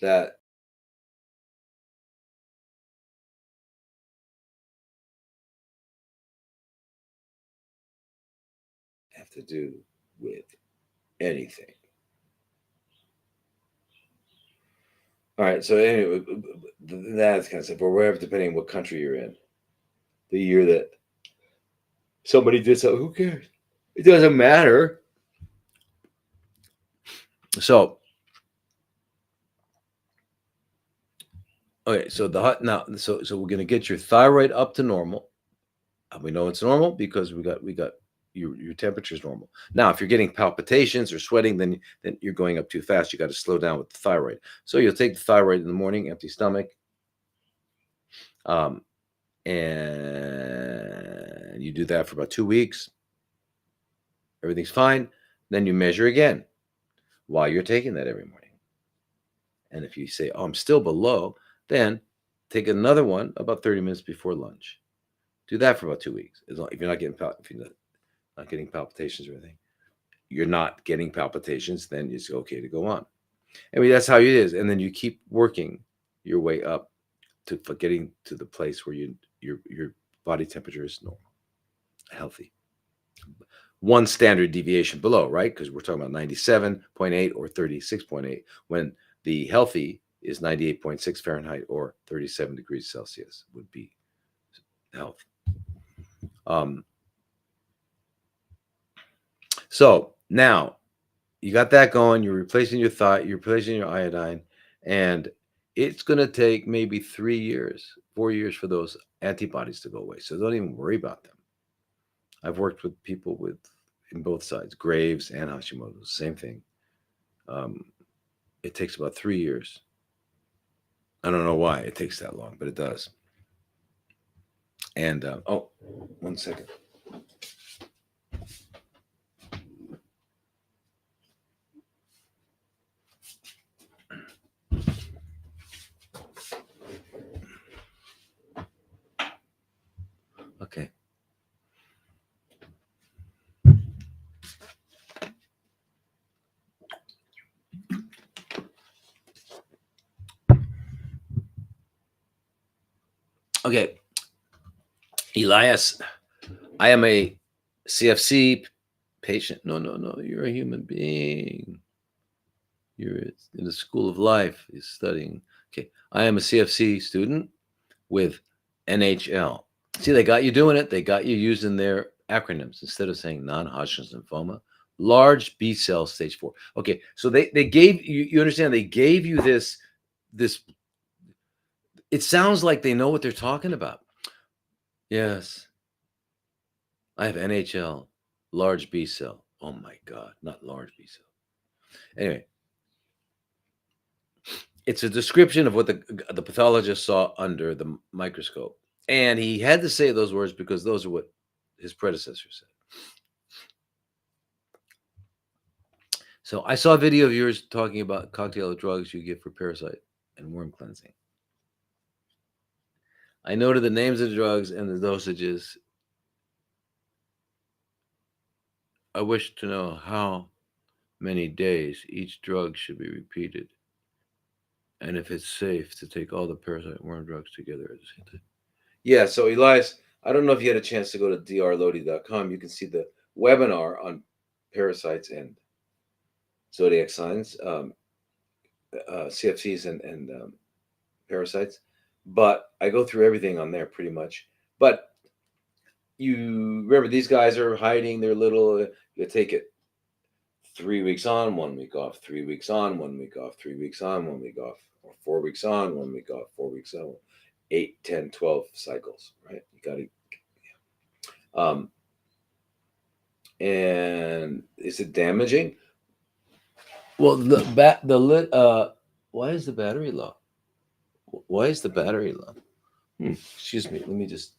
that have to do with anything. All right, so anyway, that's kind of simple. Wherever, depending on what country you're in, the year that somebody did something, who cares? It doesn't matter. So, okay, so so we're gonna get your thyroid up to normal. We know it's normal because we got your temperature is normal. Now, if you're getting palpitations or sweating, then you're going up too fast. You got to slow down with the thyroid. So you'll take the thyroid in the morning, empty stomach, and you do that for about 2 weeks. Everything's fine. Then you measure again while you're taking that every morning. And if you say, "Oh, I'm still below," then take another one about 30 minutes before lunch. Do that for about 2 weeks. As long if you're not getting if you're not getting palpitations or anything, you're not getting palpitations, then it's okay to go on. I mean, that's how it is. And then you keep working your way up to getting to the place where your body temperature is normal, healthy. One standard deviation below, right? Because we're talking about 97.8 or 36.8 when the healthy is 98.6 Fahrenheit or 37 degrees Celsius would be health. So now you got that going. You're replacing your you're replacing your iodine, and it's going to take maybe 3 years, 4 years for those antibodies to go away. So don't even worry about them. I've worked with people in both sides, Graves and Hashimoto's, same thing. It takes about 3 years. I don't know why it takes that long, but it does. And 1 second. Okay. Okay. Elias, I am a CFC patient. No. You're a human being. You're in the School of Life. You're studying. Okay. I am a CFC student with NHL. See, they got you doing it. They got you using their acronyms instead of saying non-Hodgkin's lymphoma, large B cell stage 4. Okay, so they gave you. You understand? They gave you this. It sounds like they know what they're talking about. Yes, I have NHL, large B cell. Oh my God, not large B cell. Anyway, it's a description of what the pathologist saw under the microscope, and he had to say those words because those are what his predecessor said. So I saw a video of yours talking about cocktail of drugs you give for parasite and worm cleansing. I noted the names of the drugs and the dosages. I wish to know how many days each drug should be repeated and if it's safe to take all the parasite and worm drugs together at the same time. Yeah, so Elias, I don't know if you had a chance to go to drlodi.com. You can see the webinar on parasites and zodiac signs, CFCs and parasites. But I go through everything on there pretty much. But you remember these guys are hiding their little. You take it 3 weeks on, 1 week off, 3 weeks on, 1 week off, 3 weeks on, 1 week off, or 4 weeks on, 1 week off, 4 weeks on, 8, 10, 12 cycles, right? You got to. And is it damaging? Well, why is the battery low? Why is the battery low? Excuse me. Let me just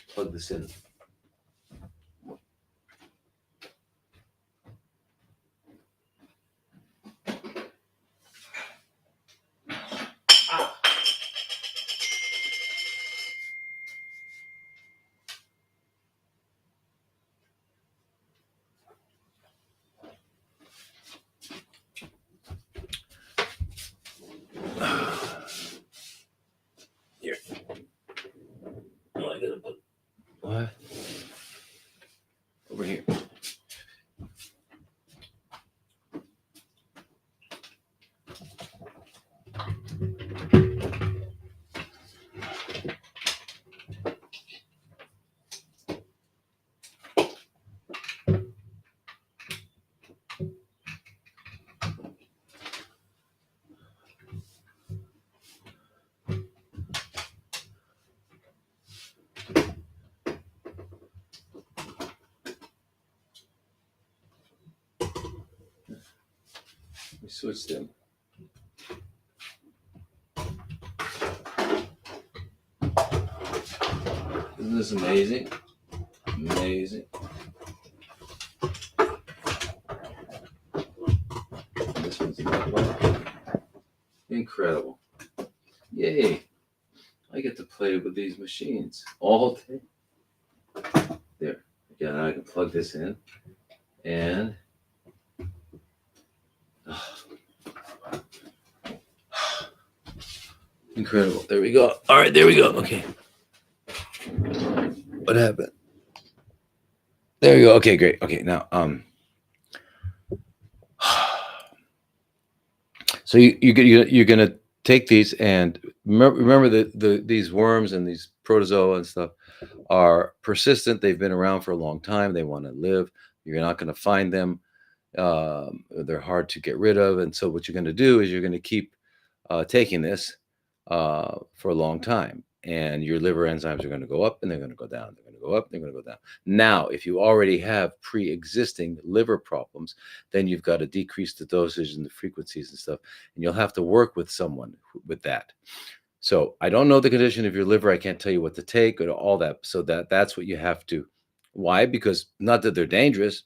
plug this in. Here. Oh, I gotta put what? Over here. Let me switch them. Isn't this amazing? Amazing. This one's incredible. Yay. I get to play with these machines all day. There. Yeah, now I can plug this in. And incredible. There we go. All right, there we go. Okay. What happened? There we go. Okay, great. Okay, now so you're gonna take these and remember that these worms and these protozoa and stuff are persistent. They've been around for a long time. They want to live. You're not going to find them. They're hard to get rid of. And so what you're going to do is you're going to keep taking this for a long time. And your liver enzymes are going to go up and they're going to go down. They're going to go up, they're going to go down. Now, if you already have pre-existing liver problems, then you've got to decrease the dosage and the frequencies and stuff. And you'll have to work with someone with that. So I don't know the condition of your liver. I can't tell you what to take or all that. So that's what you have to. Why? Because not that they're dangerous,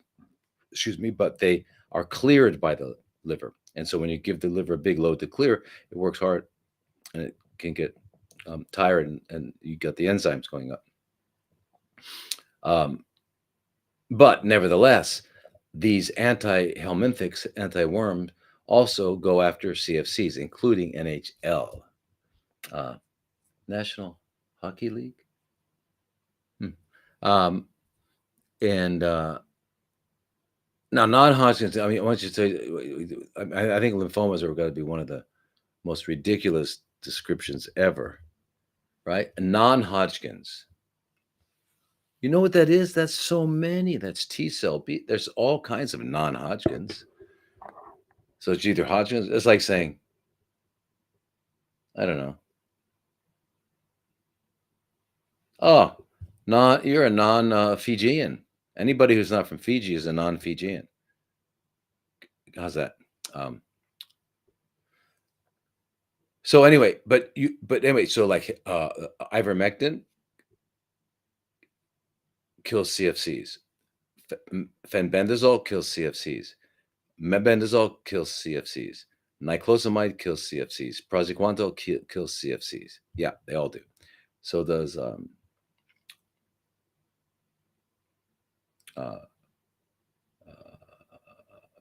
excuse me, but they are cleared by the liver. And so when you give the liver a big load to clear, it works hard and it can get tired and you get the enzymes going up. But nevertheless, these anti-helminthics, anti-worms, also go after CFCs, including NHL. National Hockey League. And Now, non-Hodgkin's. I mean, I want you to say. I think lymphomas are got to be one of the most ridiculous descriptions ever, right? Non-Hodgkin's. You know what that is? That's so many. That's T cell B. There's all kinds of non-Hodgkin's. So it's either Hodgkin's. It's like saying, I don't know. Oh, you're a non-Fijian. Anybody who's not from Fiji is a non-Fijian. How's that? Um, but anyway, so like ivermectin kills CFCs. Fenbendazole kills CFCs. Mebendazole kills CFCs. Niclosamide kills CFCs. Praziquantel kills CFCs. Yeah, they all do. So does uh,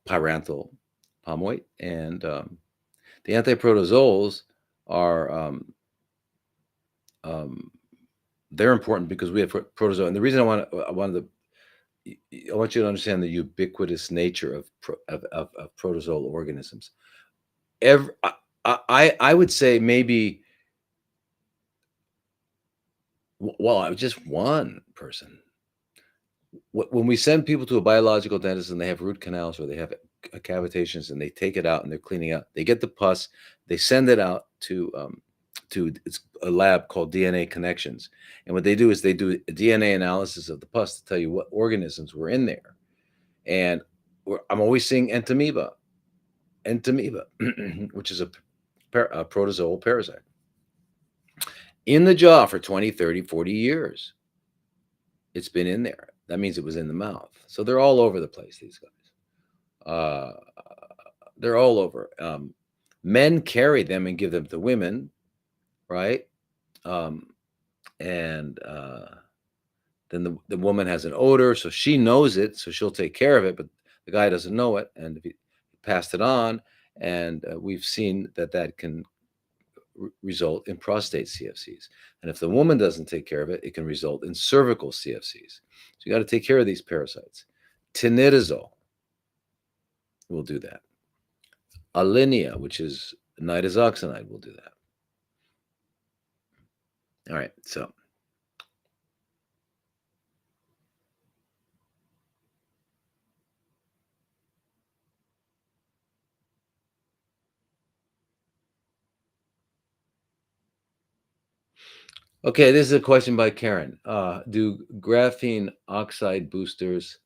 pyrantel palmoate, and the antiprotozoals are um, they're important because we have protozoa. And the reason I want you to understand the ubiquitous nature of protozoal organisms. Every, I would say maybe, well, just one person. When we send people to a biological dentist and they have root canals or they have cavitations and they take it out and they're cleaning out, they get the pus, they send it out to it's a lab called DNA Connections, and what they do is they do a DNA analysis of the pus to tell you what organisms were in there, and I'm always seeing entamoeba, which is a protozoal parasite in the jaw for 20, 30, 40 years. It's been in there. That means it was in the mouth. So they're all over the place, these guys. They're all over. Men carry them and give them to women, right? And then the woman has an odor, so she knows it, so she'll take care of it, but the guy doesn't know it, and if he passed it on, and we've seen that can result in prostate CFCs. And if the woman doesn't take care of it, it can result in cervical CFCs. So you got to take care of these parasites. Tinidazole will do that. Alinea, which is nitazoxanide, will do that. All right, so okay, this is a question by Karen. Do graphene oxide boosters,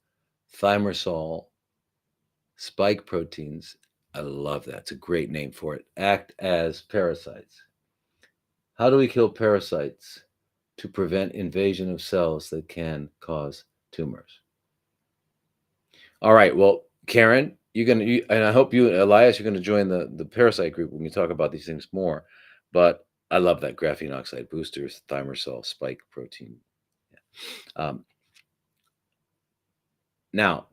thimerosal, spike proteins, I love that. It's a great name for it, act as parasites? How do we kill parasites to prevent invasion of cells that can cause tumors? All right, well, Karen, and I hope you, Elias, you're gonna join the parasite group when we talk about these things more. But I love that graphene oxide boosters, thimerosal, spike protein. Um, Now,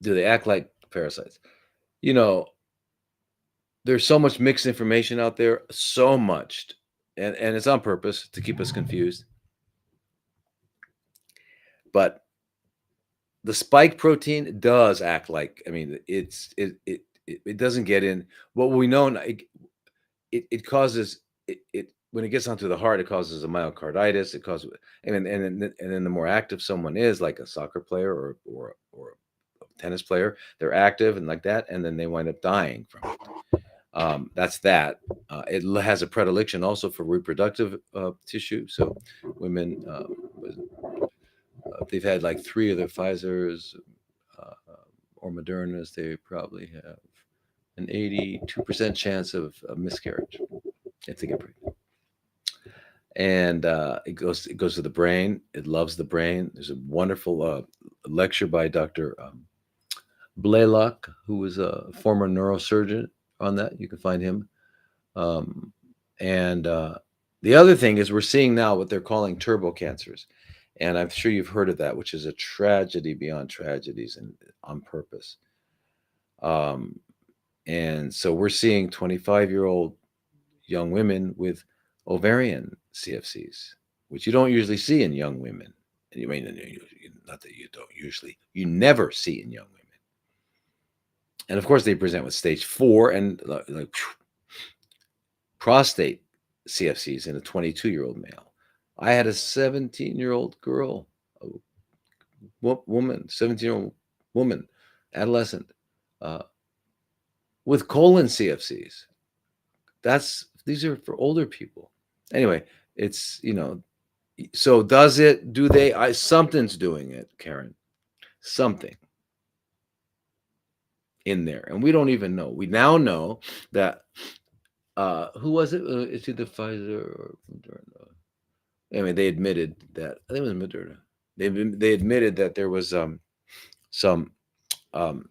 do they act like parasites? You know, there's so much mixed information out there, so much, and it's on purpose to keep us confused. But the spike protein does act like, I mean, it doesn't get in. What we know, it causes it when it gets onto the heart, it causes a myocarditis. It causes, and then the more active someone is, like a soccer player or a tennis player, they're active and like that, and then they wind up dying from it. That's that. It has a predilection also for reproductive tissue. So women, if they've had like 3 of their Pfizer's or Moderna's, they probably have an 82% chance of miscarriage if they get pregnant. And it goes to the brain. It loves the brain. There's a wonderful lecture by Dr. Blaylock, who was a former neurosurgeon on that. You can find him. And the other thing is we're seeing now what they're calling turbo cancers. And I'm sure you've heard of that, which is a tragedy beyond tragedies and on purpose. And so we're seeing 25-year-old young women with ovarian CFCs, which you don't usually see in young women. And you mean, not that you don't usually, you never see in young women. And of course, they present with stage 4 and like prostate CFCs in a 22-year-old male. I had a 17-year-old girl, a woman, 17-year-old woman, adolescent, uh, with colon CFCs. These are for older people. Anyway, it's so does it? Do they? Something's doing it, Karen. Something in there, and we don't even know. We now know that who was it? Is it the Pfizer or Moderna? I mean, they admitted that I think it was Moderna. They admitted that there was some um,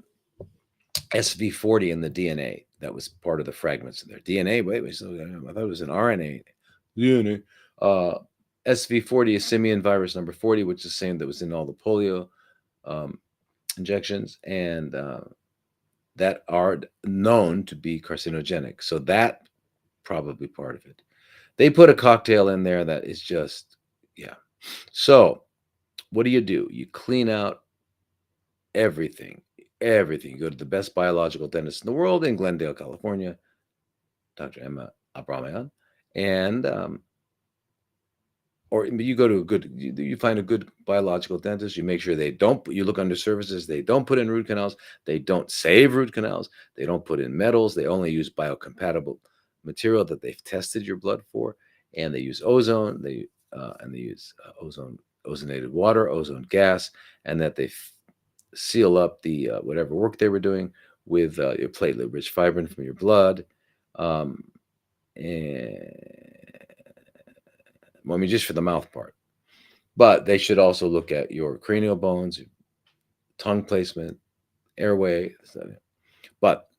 SV40 in the DNA that was part of the fragments of their DNA. Wait, so I thought it was an RNA. DNA. SV40 is simian virus number 40, which is the same that was in all the polio um, injections, and that are known to be carcinogenic. So that probably part of it. They put a cocktail in there that is just, yeah. So what do? You clean out everything, everything. You go to the best biological dentist in the world in Glendale, California, Dr. Emma Abramayan, and or you go to a good, you find a good biological dentist. You make sure they don't. You look under services. They don't put in root canals. They don't save root canals. They don't put in metals. They only use biocompatible material that they've tested your blood for, and they use ozone. They use ozonated water, ozone gas, and that they seal up the whatever work they were doing with your platelet-rich fibrin from your blood. Um, and well, I mean, just for the mouth part. But they should also look at your cranial bones, tongue placement, airway. But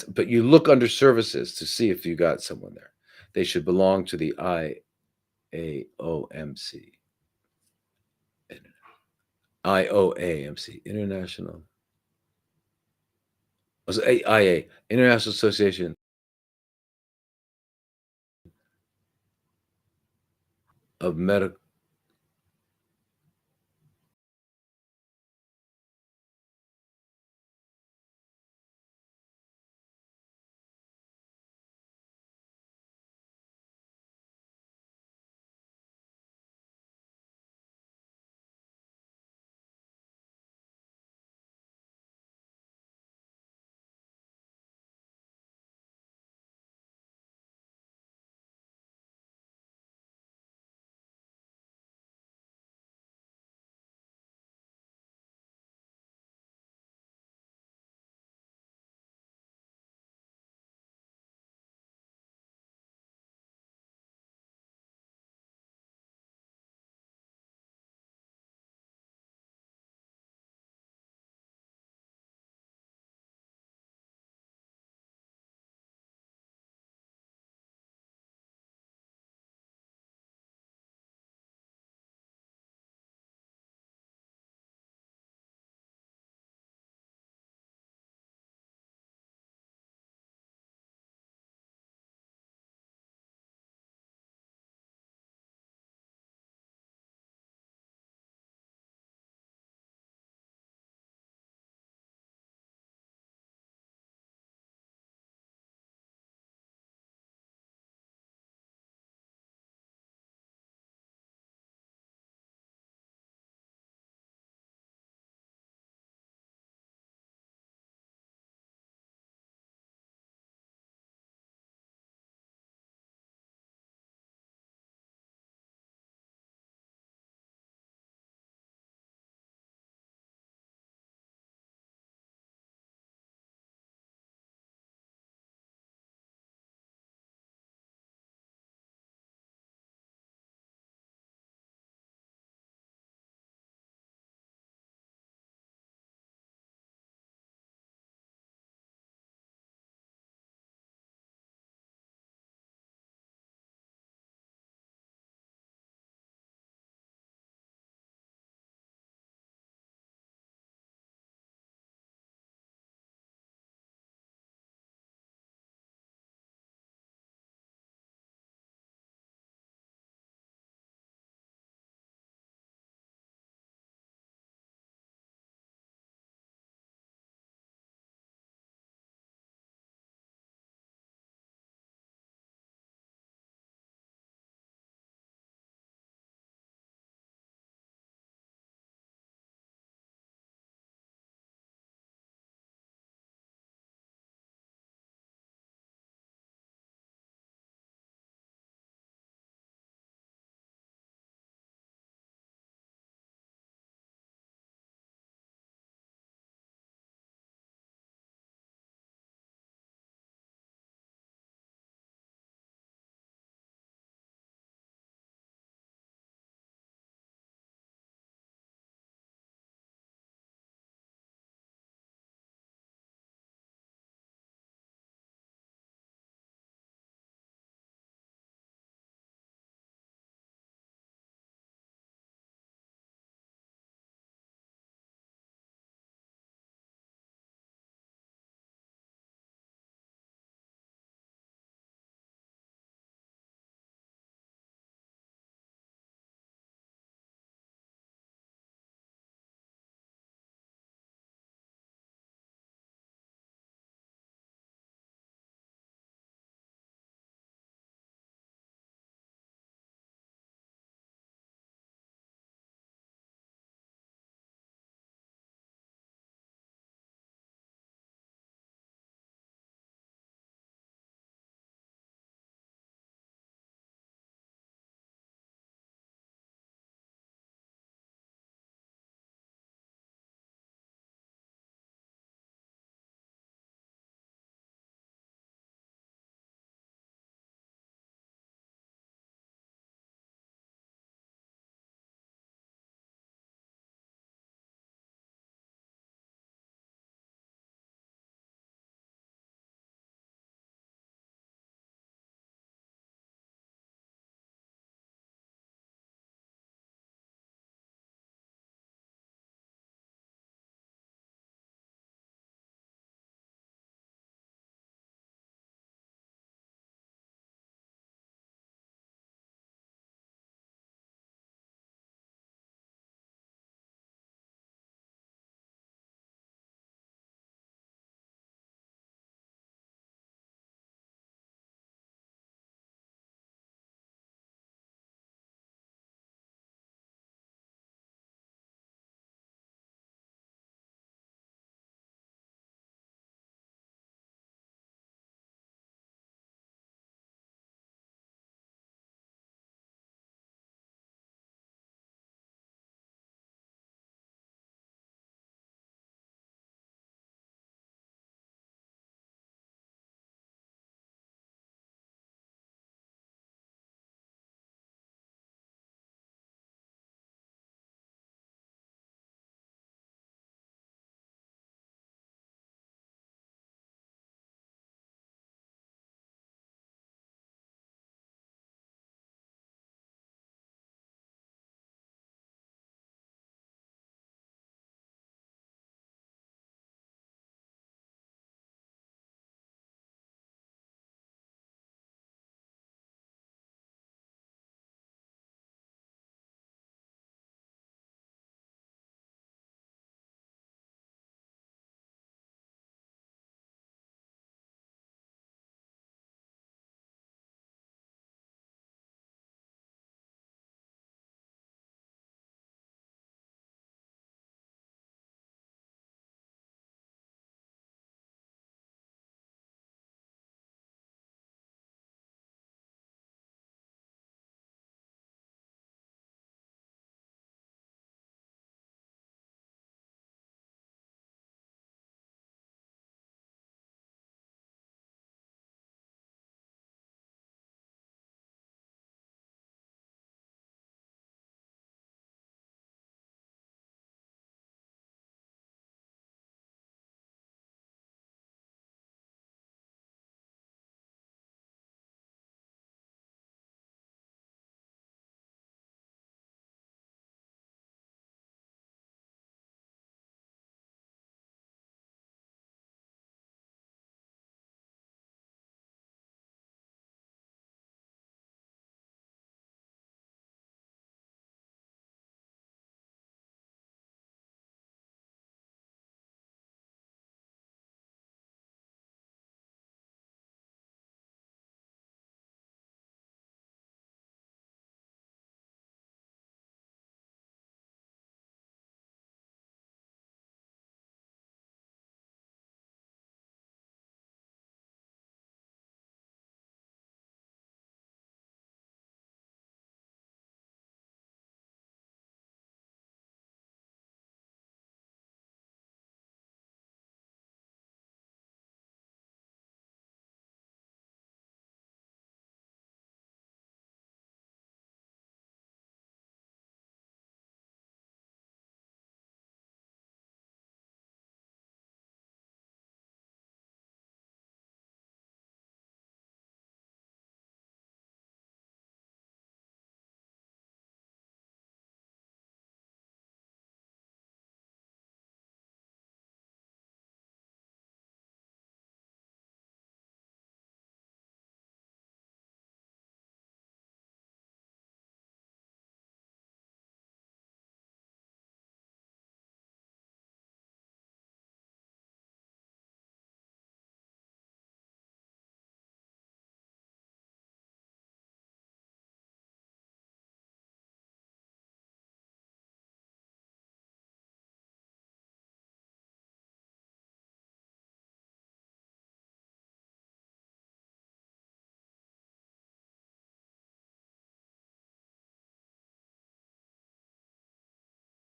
but you look under services to see if you got someone there. They should belong to the IAOMC, IOAMC, International, IA, International Association of Medical